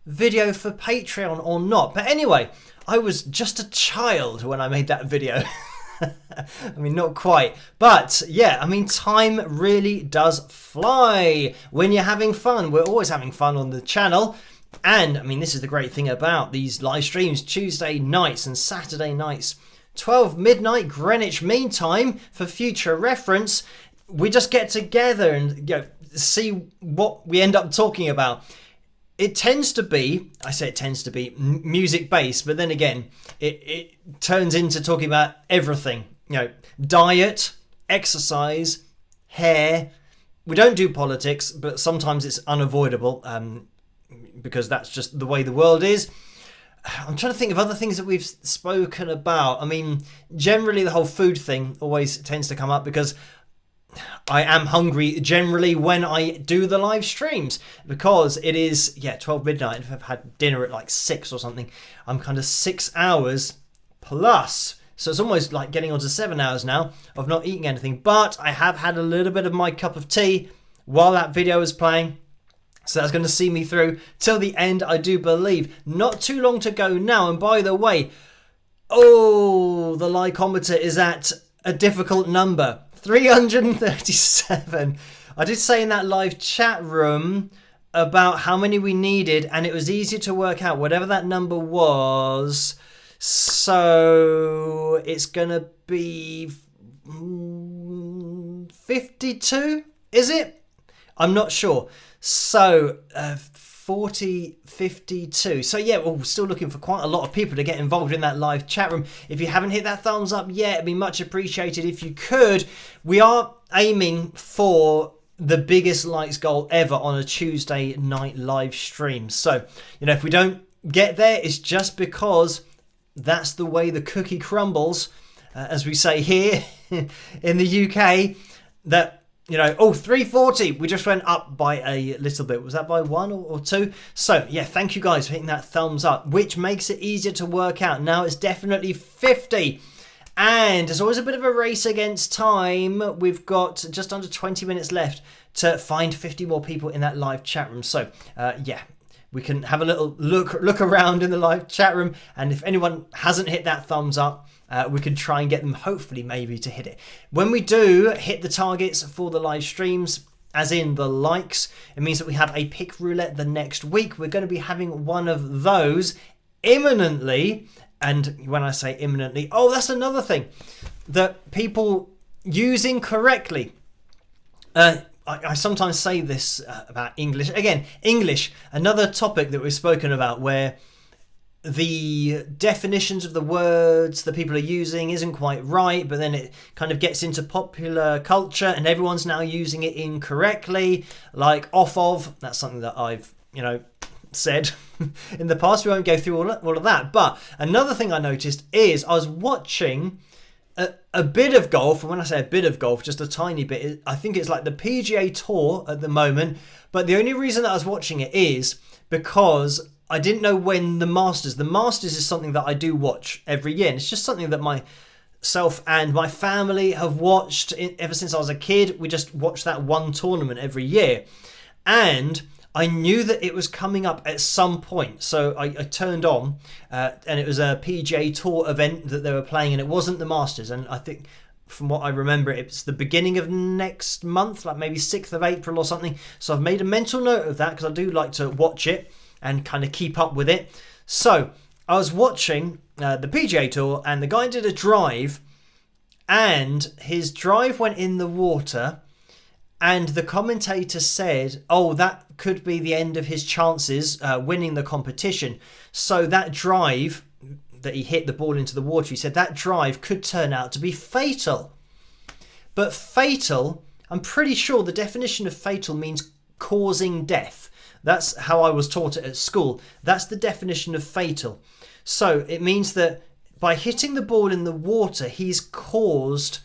video for Patreon or not. But anyway, I was just a child when I made that video. I mean, not quite. But yeah, I mean, time really does fly when you're having fun. We're always having fun on the channel. And I mean, this is the great thing about these live streams, Tuesday nights and Saturday nights, 12 midnight Greenwich Mean Time for future reference. We just get together and see what we end up talking about. It tends to be, I say it tends to be music based, but then again, it turns into talking about everything. Diet, exercise, hair. We don't do politics, but sometimes it's unavoidable. Because that's just the way the world is. I'm trying to think of other things that we've spoken about. I mean, generally the whole food thing always tends to come up because I am hungry generally when I do the live streams, because it is 12 midnight. If I've had dinner at like 6 or something, I'm kind of 6 hours plus. So it's almost like getting on to 7 hours now of not eating anything. But I have had a little bit of my cup of tea while that video was playing. So that's going to see me through till the end, I do believe. Not too long to go now. And by the way, the lycometer is at a difficult number. 337. I did say in that live chat room about how many we needed, and it was easier to work out whatever that number was. So it's going to be 52, is it? I'm not sure. So 52. So yeah, we're still looking for quite a lot of people to get involved in that live chat room. If you haven't hit that thumbs up yet, it'd be much appreciated if you could. We are aiming for the biggest likes goal ever on a Tuesday night live stream. So, if we don't get there, it's just because that's the way the cookie crumbles, as we say here in the UK, that 340. We just went up by a little bit. Was that by 1 or 2? So yeah, thank you guys for hitting that thumbs up, which makes it easier to work out. Now it's definitely 50. And there's always a bit of a race against time. We've got just under 20 minutes left to find 50 more people in that live chat room. So we can have a little look around in the live chat room. And if anyone hasn't hit that thumbs up, we can try and get them, hopefully, maybe to hit it. When we do hit the targets for the live streams, as in the likes, it means that we have a pick roulette the next week. We're going to be having one of those imminently. And when I say imminently, that's another thing that people use incorrectly. I sometimes say this about English. Again, English, another topic that we've spoken about where the definitions of the words that people are using isn't quite right, but then it kind of gets into popular culture and everyone's now using it incorrectly, like off of. That's something that I've, said in the past. We won't go through all of that. But another thing I noticed is I was watching a bit of golf, and when I say a bit of golf, just a tiny bit, I think it's like the PGA Tour at the moment, but the only reason that I was watching it is because I didn't know when the Masters is something that I do watch every year, and it's just something that myself and my family have watched ever since I was a kid. We just watch that one tournament every year, and I knew that it was coming up at some point, so I turned on, and it was a PGA Tour event that they were playing, and it wasn't the Masters. And I think, from what I remember, it's the beginning of next month, like maybe 6th of April or something. So I've made a mental note of that because I do like to watch it and kind of keep up with it. So I was watching the PGA Tour, and the guy did a drive, and his drive went in the water. And the commentator said, oh, that could be the end of his chances winning the competition. So that drive that he hit the ball into the water, he said that drive could turn out to be fatal. But fatal, I'm pretty sure the definition of fatal means causing death. That's how I was taught it at school. That's the definition of fatal. So it means that by hitting the ball in the water, he's caused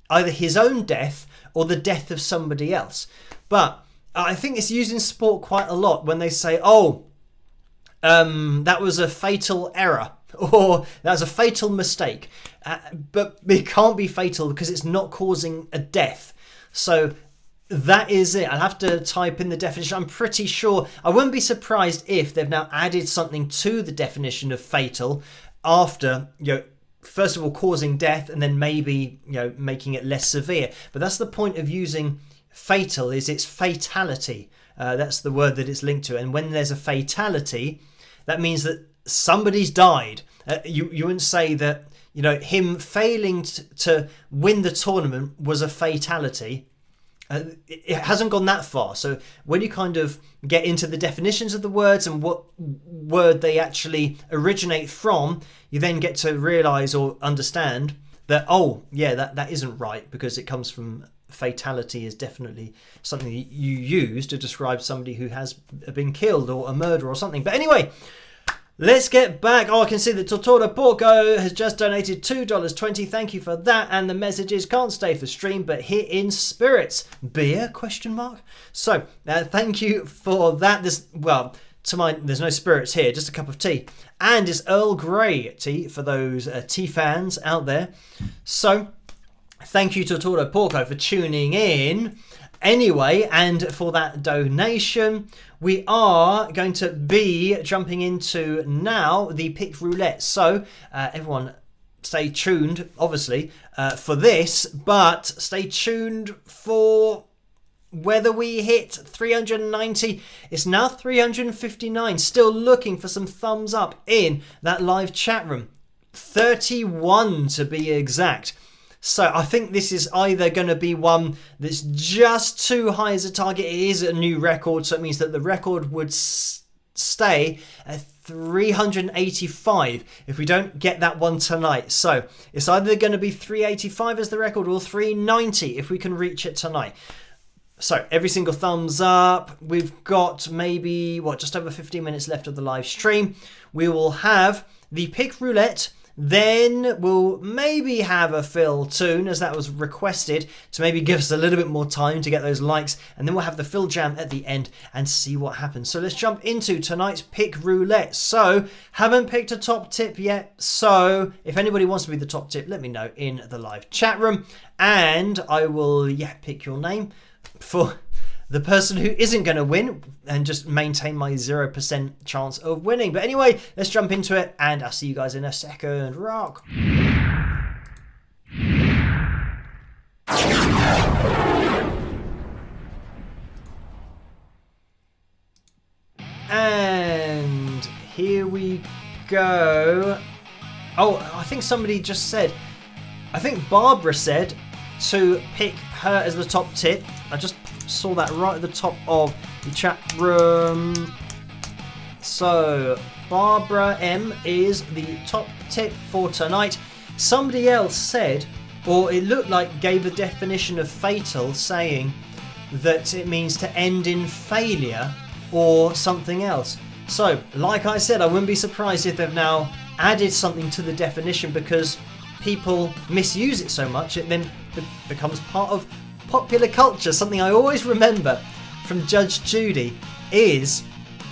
either his own death or the death of somebody else. But I think it's used in sport quite a lot when they say, that was a fatal error, or that was a fatal mistake. But it can't be fatal because it's not causing a death. So that is it. I'll have to type in the definition. I'm pretty sure. I wouldn't be surprised if they've now added something to the definition of fatal after, first of all, causing death, and then maybe, making it less severe. But that's the point of using fatal, is it's fatality. That's the word that it's linked to. And when there's a fatality, that means that somebody's died. You wouldn't say that, him failing to win the tournament was a fatality. It hasn't gone that far. So when you kind of get into the definitions of the words and what word they actually originate from, you then get to realize or understand that, that isn't right, because it comes from fatality is definitely something that you use to describe somebody who has been killed or a murder or something. But anyway, let's get back. I can see that Tortora Porco has just donated $2.20. Thank you for that. And the message is, can't stay for stream, but here in spirits. Beer? ? So, thank you for that. There's no spirits here, just a cup of tea. And it's Earl Grey tea for those tea fans out there. So, thank you to Tortora Porco for tuning in. Anyway, and for that donation, we are going to be jumping into now the pick roulette. So everyone stay tuned, obviously, for this, but stay tuned for whether we hit 390. It's now 359. Still looking for some thumbs up in that live chat room. 31 to be exact. So I think this is either going to be one that's just too high as a target. It is a new record, so it means that the record would stay at 385 if we don't get that one tonight. So it's either going to be 385 as the record or 390 if we can reach it tonight. So every single thumbs up. We've got maybe, just over 15 minutes left of the live stream. We will have the pick roulette. Then we'll maybe have a fill tune, as that was requested, to maybe give us a little bit more time to get those likes. And then we'll have the fill jam at the end and see what happens. So let's jump into tonight's pick roulette. So, haven't picked a top tip yet. So, if anybody wants to be the top tip, let me know in the live chat room. And I will, pick your name for the person who isn't going to win and just maintain my 0% chance of winning. But anyway, let's jump into it, and I'll see you guys in a second. Rock. And here we go. Oh, I think somebody just said, I think Barbara said to pick her as the top tip. I just saw that right at the top of the chat room. So Barbara M is the top tip for tonight. Somebody else said, or it looked like gave a definition of fatal, saying that it means to end in failure or something else. So like I said, I wouldn't be surprised if they've now added something to the definition, because people misuse it so much it then becomes part of popular culture. Something I always remember from Judge Judy is,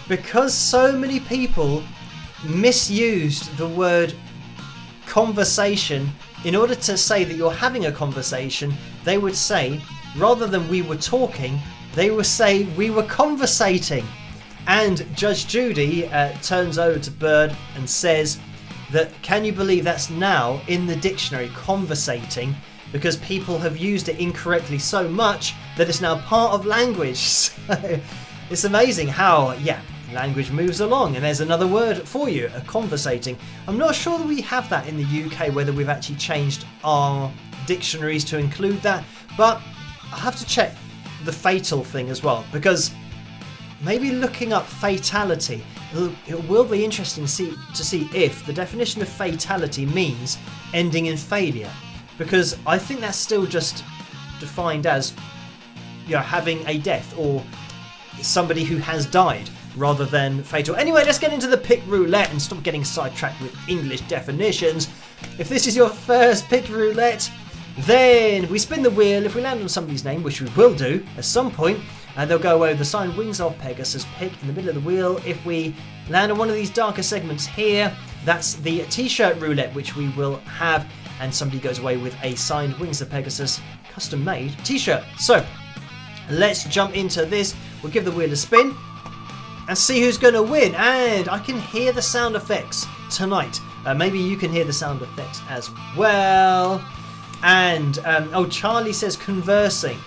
because so many people misused the word conversation in order to say that you're having a conversation, they would say, rather than we were talking, they will say we were conversating. And Judge Judy turns over to Bird and says that, can you believe that's now in the dictionary, conversating, because people have used it incorrectly so much that it's now part of language. So it's amazing how, yeah, language moves along. And there's another word for you, a conversating. I'm not sure that we have that in the UK, whether we've actually changed our dictionaries to include that, but I have to check the fatal thing as well, because maybe looking up fatality, it will be interesting to see if the definition of fatality means ending in failure, because I think that's still just defined as, you know, having a death or somebody who has died rather than fatal. Anyway, let's get into the pick roulette and stop getting sidetracked with English definitions. If this is your first pick roulette, then we spin the wheel. If we land on somebody's name, which we will do at some point, and they'll go away with the signed wings of Pegasus pick in the middle of the wheel. If we land on one of these darker segments here, that's the t-shirt roulette, which we will have, and somebody goes away with a signed wings of Pegasus custom made t-shirt. So let's jump into this. We'll give the wheel a spin and see who's going to win. And I can hear the sound effects tonight. Maybe you can hear the sound effects as well. And oh, Charlie says conversing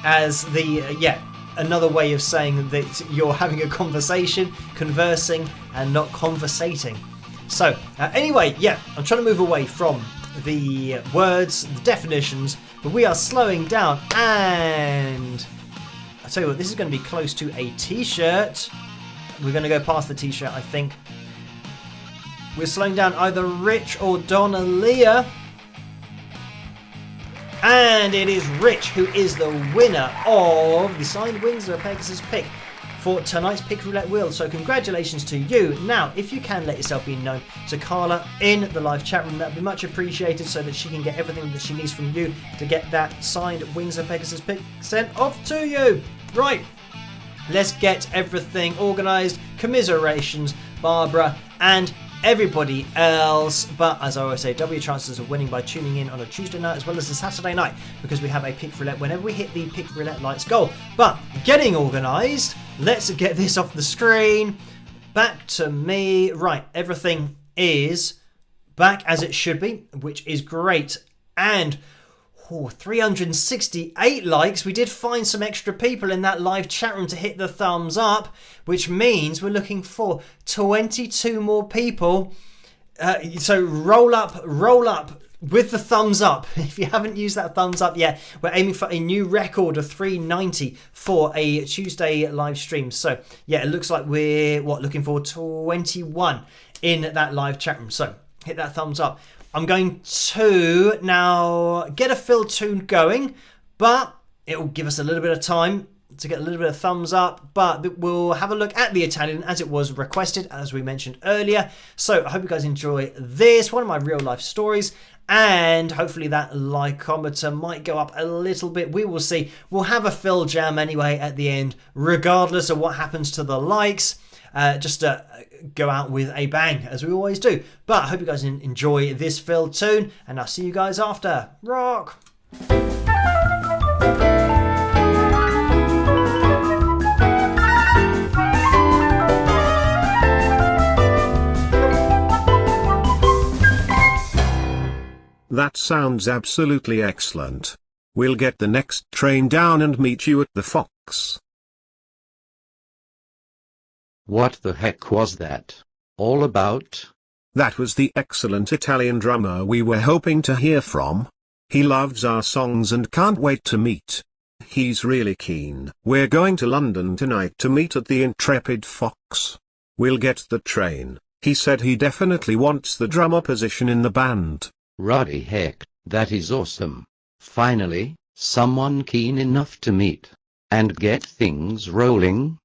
as the another way of saying that you're having a conversation, conversing and not conversating. So anyway, yeah, I'm trying to move away from the words, the definitions, but we are slowing down. And I tell you what, this is going to be close to a t-shirt. We're going to go past the t-shirt, I think. We're slowing down either Rich or Donna Leah. And it is Rich who is the winner of the signed wings of Pegasus pick for tonight's pick roulette wheel. So congratulations to you. Now, if you can let yourself be known to Carla in the live chat room, that'd be much appreciated, so that she can get everything that she needs from you to get that signed wings of Pegasus pick sent off to you. Right, let's get everything organised. Commiserations, Barbara and everybody else. But as I always say, double your chances of winning by tuning in on a Tuesday night as well as a Saturday night, because we have a pick roulette whenever we hit the pick roulette lights goal. But getting organised, let's get this off the screen. Back to me. Right, everything is back as it should be, which is great. And 368 likes. We did find some extra people in that live chat room to hit the thumbs up, which means we're looking for 22 more people. So roll up with the thumbs up. If you haven't used that thumbs up yet, we're aiming for a new record of 390 for a Tuesday live stream. So yeah, it looks like we're looking for 21 in that live chat room. So hit that thumbs up. I'm going to now get a fill tune going, but it will give us a little bit of time to get a little bit of thumbs up, but we'll have a look at the Italian as it was requested, as we mentioned earlier. So I hope you guys enjoy this, one of my real life stories, and hopefully that likeometer might go up a little bit. We will see. We'll have a fill jam anyway at the end, regardless of what happens to the likes. Just to go out with a bang, as we always do. But I hope you guys enjoy this fill tune, and I'll see you guys after. Rock! That sounds absolutely excellent. We'll get the next train down and meet you at the Fox. What the heck was that all about? That was the excellent Italian drummer we were hoping to hear from. He loves our songs and can't wait to meet. He's really keen. We're going to London tonight to meet at the Intrepid Fox. We'll get the train. He said he definitely wants the drummer position in the band. Ruddy heck, that is awesome. Finally, someone keen enough to meet and get things rolling.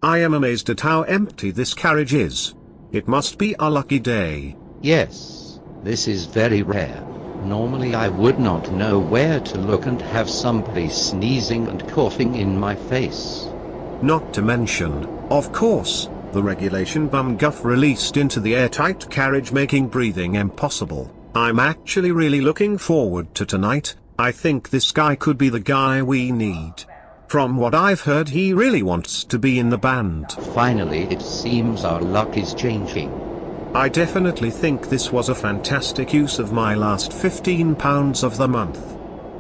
I am amazed at how empty this carriage is. It must be a lucky day. Yes, this is very rare. Normally I would not know where to look and have somebody sneezing and coughing in my face. Not to mention, of course, the regulation bum guff released into the airtight carriage, making breathing impossible. I'm actually really looking forward to tonight. I think this guy could be the guy we need. From what I've heard, he really wants to be in the band. Finally, it seems our luck is changing. I definitely think this was a fantastic use of my last £15 of the month.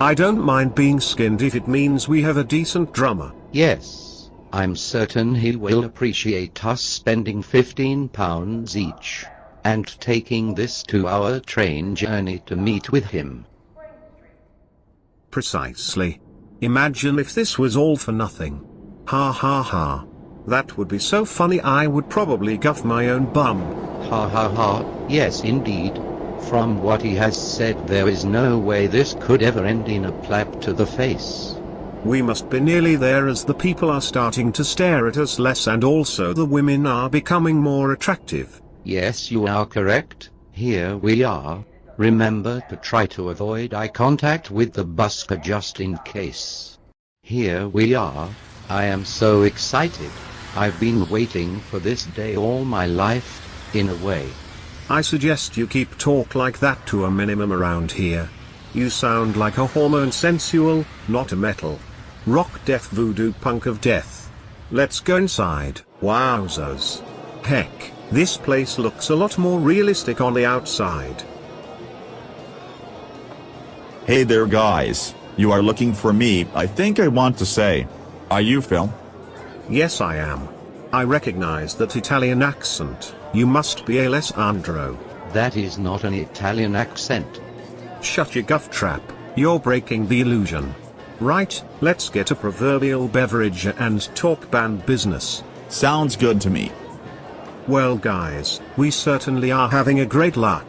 I don't mind being skinned if it means we have a decent drummer. Yes, I'm certain he will appreciate us spending £15 each, and taking this 2-hour train journey to meet with him. Precisely. Imagine if this was all for nothing. Ha ha ha. That would be so funny, I would probably guff my own bum. Ha ha ha, yes indeed. From what he has said, there is no way this could ever end in a clap to the face. We must be nearly there, as the people are starting to stare at us less and also the women are becoming more attractive. Yes, you are correct. Here we are. Remember to try to avoid eye contact with the busker just in case. Here we are. I am so excited. I've been waiting for this day all my life, in a way. I suggest you keep talk like that to a minimum around here. You sound like a hormone sensual, not a metal rock death voodoo punk of death. Let's go inside. Wowzers. Heck, this place looks a lot more realistic on the outside. Hey there guys, you are looking for me. I think I want to say, are you Phil? Yes, I am. I recognize that Italian accent. You must be Alessandro. That is not an Italian accent. Shut your guff trap, you're breaking the illusion. Right, let's get a proverbial beverage and talk band business. Sounds good to me. Well guys, we certainly are having a great luck.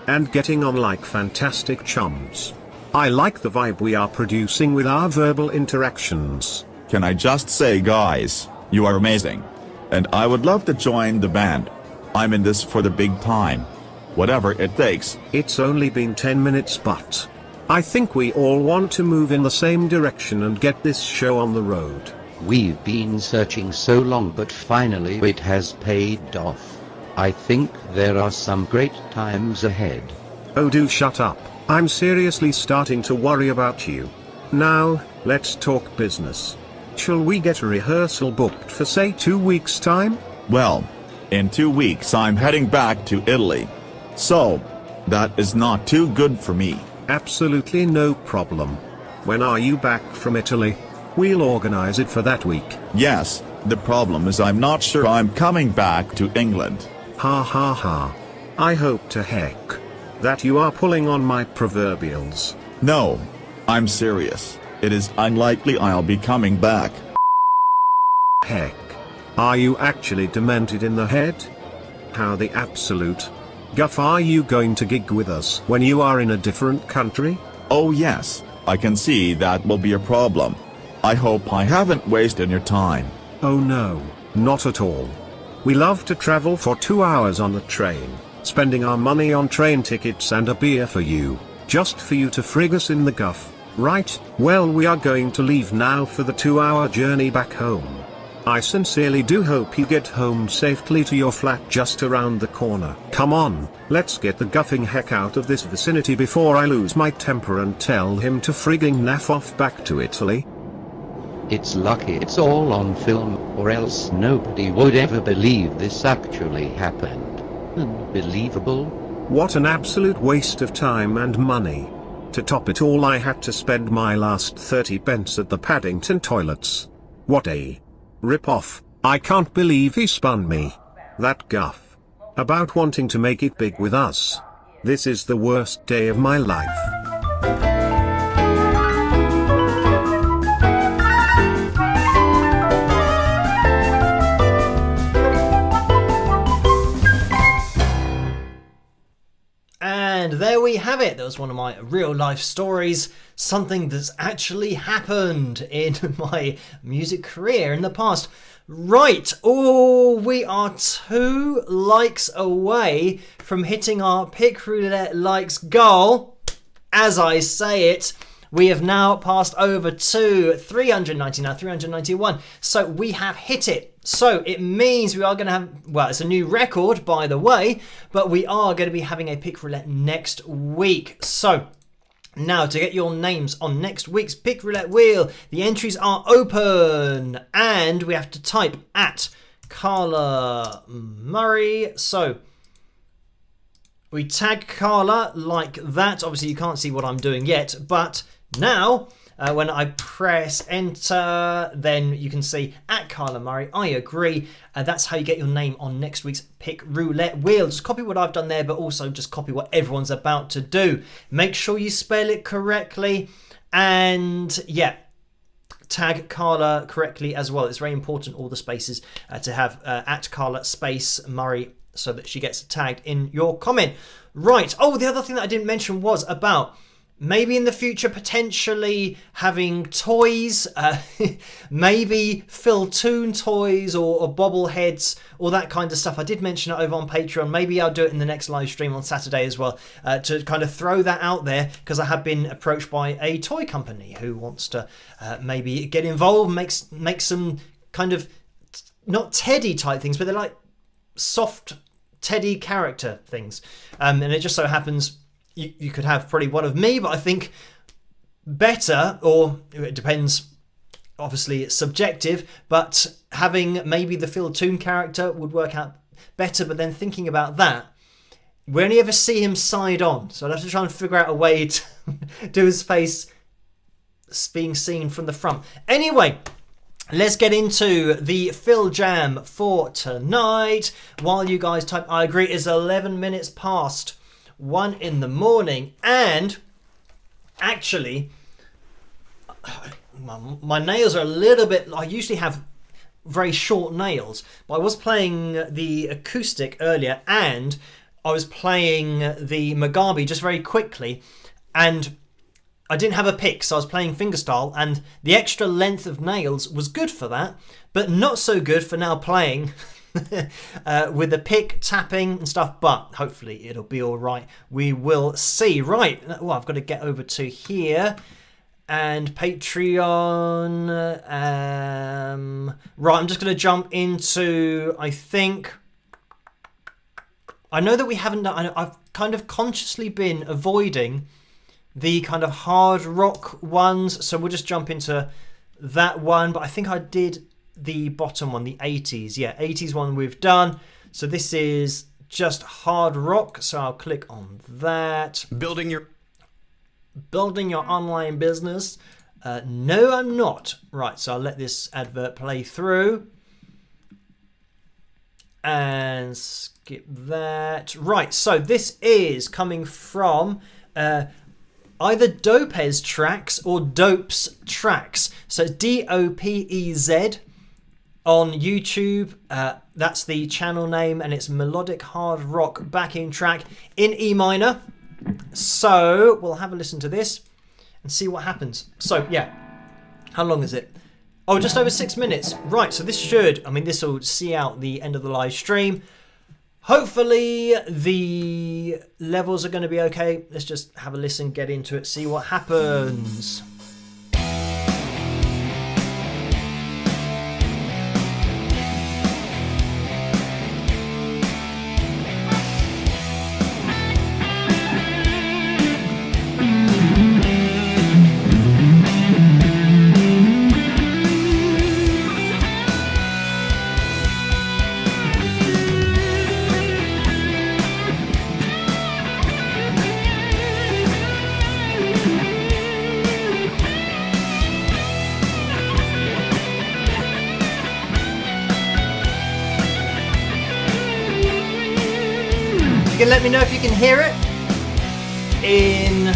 And getting on like fantastic chums. I like the vibe we are producing with our verbal interactions. Can I just say guys, you are amazing. And I would love to join the band. I'm in this for the big time. Whatever it takes. It's only been 10 minutes, but I think we all want to move in the same direction and get this show on the road. We've been searching so long, but finally it has paid off. I think there are some great times ahead. Oh, do shut up. I'm seriously starting to worry about you. Now, let's talk business. Shall we get a rehearsal booked for say 2 weeks' time? Well, in 2 weeks I'm heading back to Italy. So, that is not too good for me. Absolutely no problem. When are you back from Italy? We'll organize it for that week. Yes, the problem is I'm not sure I'm coming back to England. Ha ha ha. I hope to heck that you are pulling on my proverbials. No, I'm serious. It is unlikely I'll be coming back. Heck. Are you actually demented in the head? How the absolute guff are you going to gig with us when you are in a different country? Oh yes, I can see that will be a problem. I hope I haven't wasted your time. Oh no, not at all. We love to travel for 2 hours on the train, spending our money on train tickets and a beer for you, just for you to frig us in the guff, right? Well, we are going to leave now for the 2-hour journey back home. I sincerely do hope you get home safely to your flat just around the corner. Come on, let's get the guffing heck out of this vicinity before I lose my temper and tell him to frigging naff off back to Italy. It's lucky it's all on film, or else nobody would ever believe this actually happened. Unbelievable. What an absolute waste of time and money. To top it all, I had to spend my last 30 pence at the Paddington toilets. What a rip-off. I can't believe he spun me that guff about wanting to make it big with us. This is the worst day of my life. And there we have it. That was one of my real life stories. Something that's actually happened in my music career in the past. Right. Oh, we are 2 likes away from hitting our Pick Roulette likes goal. As I say it, we have now passed over to 399, 391. So we have hit it. So it means we are going to have, well, it's a new record, by the way, but we are going to be having a Pick Roulette next week. So Now, to get your names on next week's Pick Roulette Wheel, the entries are open and we have to type at Carla Murray. So we tag Carla like that. Obviously, you can't see what I'm doing yet, but now when I press enter, then you can see at Carla Murray, I agree. That's how you get your name on next week's Pick Roulette Wheel. Just copy what I've done there, but also just copy what everyone's about to do. Make sure you spell it correctly. And yeah, tag Carla correctly as well. It's very important, all the spaces, to have at Carla space Murray so that she gets tagged in your comment. Right. Oh, the other thing that I didn't mention was about maybe in the future potentially having toys, maybe Phil Toon toys or bobbleheads, all that kind of stuff. I did mention it over on Patreon. Maybe I'll do it in the next live stream on Saturday as well, to kind of throw that out there, because I have been approached by a toy company who wants to maybe get involved, make some kind of not teddy type things, but they're like soft teddy character things. And it just so happens you could have probably one of me, but I think better, or it depends, obviously it's subjective, but having maybe the Phil Toon character would work out better. But then thinking about that, we only ever see him side on, so I'd have to try and figure out a way to do his face being seen from the front. Anyway, let's get into the Phil Jam for tonight. While you guys type I agree, it's 11 minutes past 1 in the morning, and actually my nails are a little bit, I usually have very short nails, but I was playing the acoustic earlier and I was playing the Mugabe just very quickly, and I didn't have a pick, so I was playing fingerstyle, and the extra length of nails was good for that, but not so good for now playing with the pick tapping and stuff. But hopefully it'll be all right. We will see. Right, well, I've got to get over to here and Patreon. Right, I'm just going to jump into, I think, I know that we haven't done, I've kind of consciously been avoiding the kind of hard rock ones, so we'll just jump into that one. But I think I did the bottom one, the 80s. Yeah, 80s one we've done. So this is just hard rock, so I'll click on that. Building your online business. No, I'm not. Right, so I'll let this advert play through and skip that. Right, so this is coming from either Dopez Tracks or Dopes Tracks. So DOPEZ on YouTube. That's the channel name, and it's melodic hard rock backing track in E minor. So we'll have a listen to this and see what happens. So yeah, how long is it? Oh, just over 6 minutes. Right, so this should, I mean, this will see out the end of the live stream. Hopefully the levels are going to be okay. Let's just have a listen, get into it, see what happens. You can let me know if you can hear it in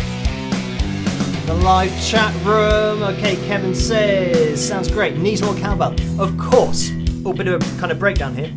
the live chat room. Okay, Kevin says, sounds great. Needs more cowbell. Of course. Oh, bit of a kind of breakdown here.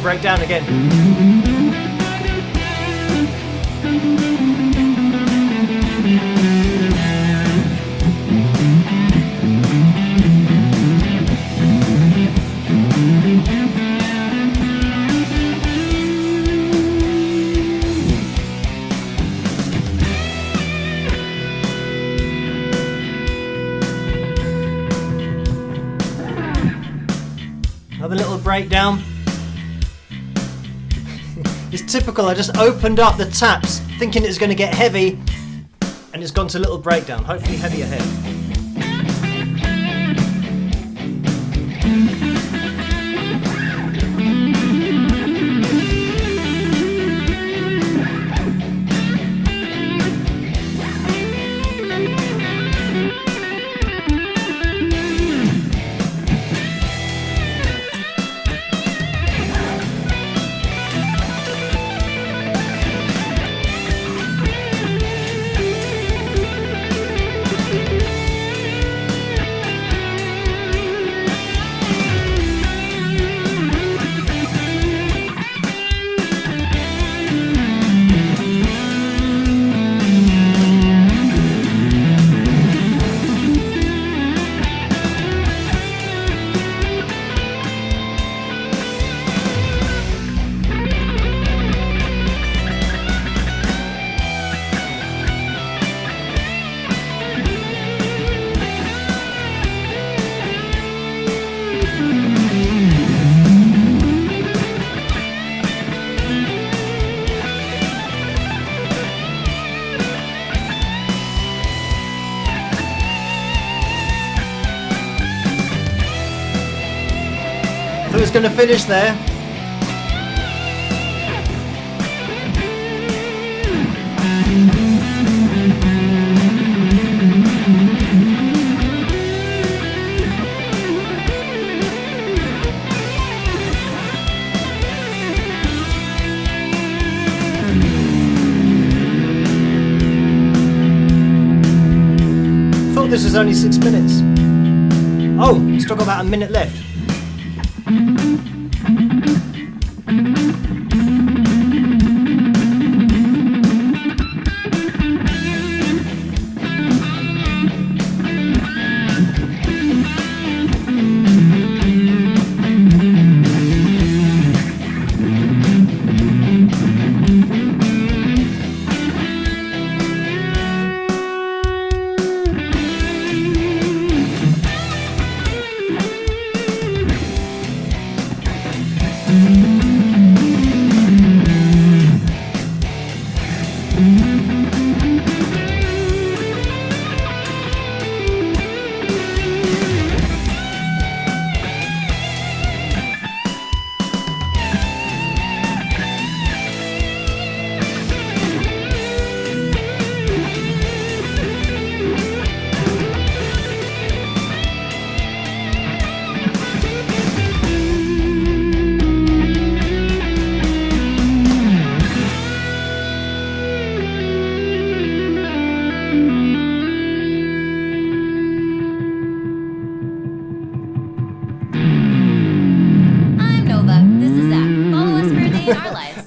break down again. Another little breakdown. It's typical, I just opened up the taps thinking it was going to get heavy and it's gone to a little breakdown, hopefully heavy ahead. Thought it was going to finish there. Thought this was only 6 minutes. Oh, still got about a minute left.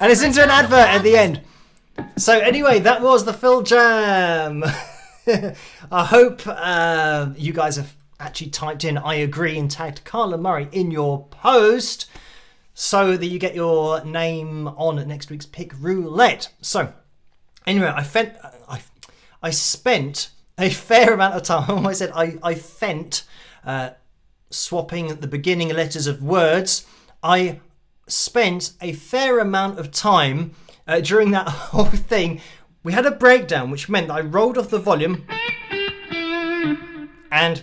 And it's into an advert at the end. So anyway, that was the Phil Jam. I hope you guys have actually typed in "I agree" and tagged Carla Murray in your post so that you get your name on next week's Pick Roulette. So anyway, I spent a fair amount of time. I said I fent swapping the beginning letters of words. I spent a fair amount of time during that whole thing. We had a breakdown, which meant that I rolled off the volume and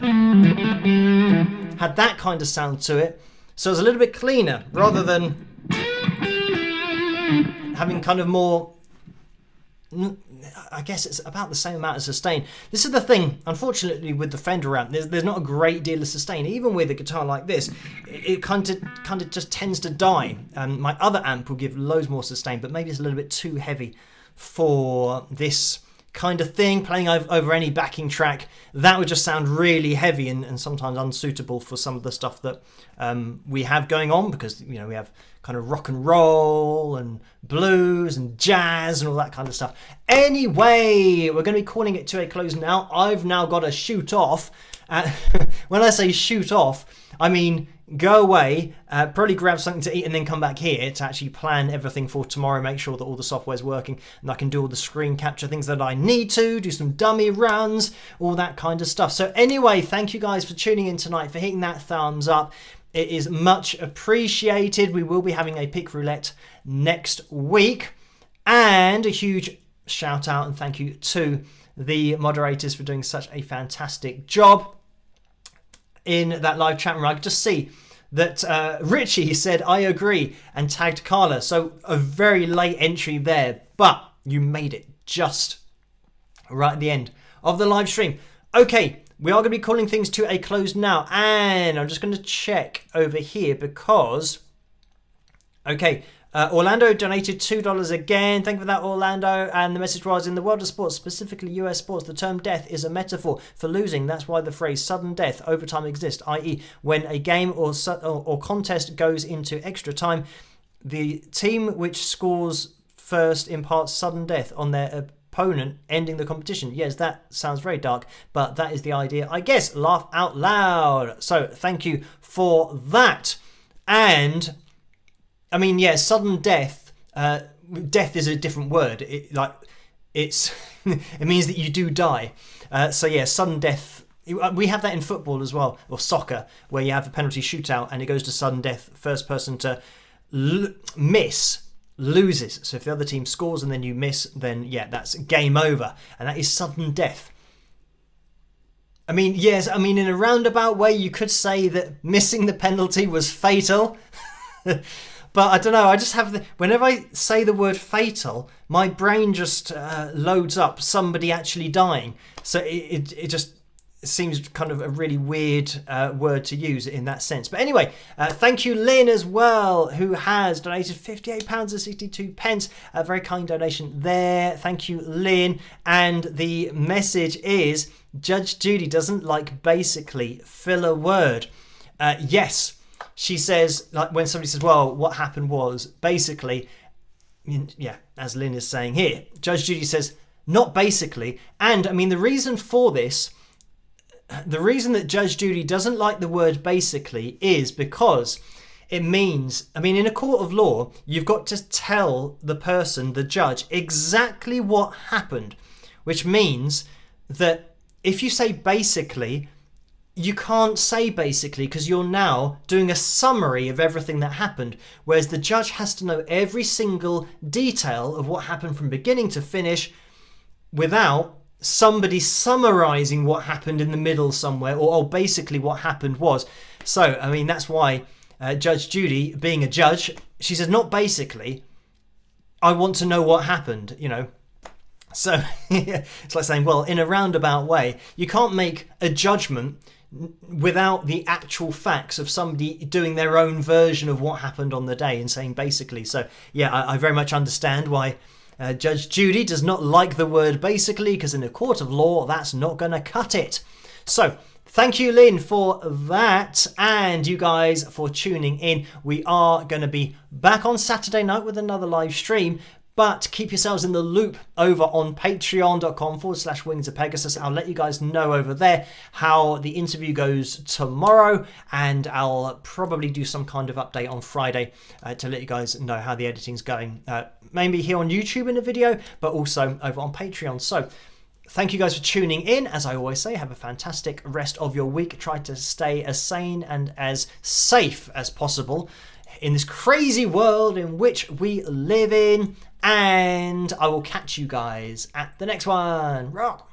had that kind of sound to it, so it was a little bit cleaner rather than having kind of more, I guess it's about the same amount of sustain. This is the thing, unfortunately, with the Fender amp. There's not a great deal of sustain. Even with a guitar like this, it kind of just tends to die. My other amp will give loads more sustain, but maybe it's a little bit too heavy for this kind of thing. Playing over any backing track, that would just sound really heavy and sometimes unsuitable for some of the stuff that we have going on, because we have kind of rock and roll and blues and jazz and all that kind of stuff. Anyway, we're going to be calling it to a close now. I've now got to shoot off. When I say shoot off, I mean go away, probably grab something to eat and then come back here to actually plan everything for tomorrow, make sure that all the software's working and I can do all the screen capture things that I need to, do some dummy runs, all that kind of stuff. So anyway, thank you guys for tuning in tonight, for hitting that thumbs up. It is much appreciated. We will be having a pick roulette next week. And a huge shout out and thank you to the moderators for doing such a fantastic job in that live chat room. I could just see that Richie said, I agree, and tagged Carla. So a very late entry there, but you made it just right at the end of the live stream. Okay, we are going to be calling things to a close now. And I'm just going to check over here because, okay, Orlando donated $2 again. Thank you for that, Orlando. And the message was, in the world of sports, specifically US sports, the term death is a metaphor for losing. That's why the phrase sudden death overtime exists, i.e. when a game or contest goes into extra time, the team which scores first imparts sudden death on their opponent, ending the competition. Yes, that sounds very dark, but that is the idea, I guess. Laugh out loud. So thank you for that. And I mean, yeah, sudden death. Death is a different word. It means that you do die. So yeah, sudden death. We have that in football as well, or soccer, where you have a penalty shootout and it goes to sudden death. First person to miss loses. So if the other team scores and then you miss, then yeah, that's game over, and that is sudden death. I mean, yes, I mean in a roundabout way, you could say that missing the penalty was fatal. But I don't know, I just have whenever I say the word fatal, my brain just loads up somebody actually dying. So it just seems kind of a really weird word to use in that sense. But anyway, thank you, Lynn, as well, who has donated £58.62. A very kind donation there. Thank you, Lynn. And the message is, Judge Judy doesn't like basically filler word. Yes. She says, like when somebody says, well, what happened was basically, yeah, as Lynn is saying here, Judge Judy says, not basically. And I mean, the reason for this, the reason that Judge Judy doesn't like the word basically is because it means, I mean, in a court of law, you've got to tell the person, the judge, exactly what happened, which means that if you say basically, you can't say basically because you're now doing a summary of everything that happened, whereas the judge has to know every single detail of what happened from beginning to finish without somebody summarizing what happened in the middle somewhere, or basically what happened was. So, I mean, that's why Judge Judy, being a judge, she says, not basically, I want to know what happened, you know. So it's like saying, well, in a roundabout way, you can't make a judgment without the actual facts of somebody doing their own version of what happened on the day and saying basically. So yeah, I very much understand why Judge Judy does not like the word basically, because in a court of law, that's not going to cut it. So thank you, Lynn, for that, and you guys for tuning in. We are going to be back on Saturday night with another live stream. But keep yourselves in the loop over on patreon.com/Wings of Pegasus. I'll let you guys know over there how the interview goes tomorrow, and I'll probably do some kind of update on Friday to let you guys know how the editing's going. Maybe here on YouTube in a video, but also over on Patreon. So thank you guys for tuning in. As I always say, have a fantastic rest of your week. Try to stay as sane and as safe as possible in this crazy world in which we live in. And I will catch you guys at the next one. Rock!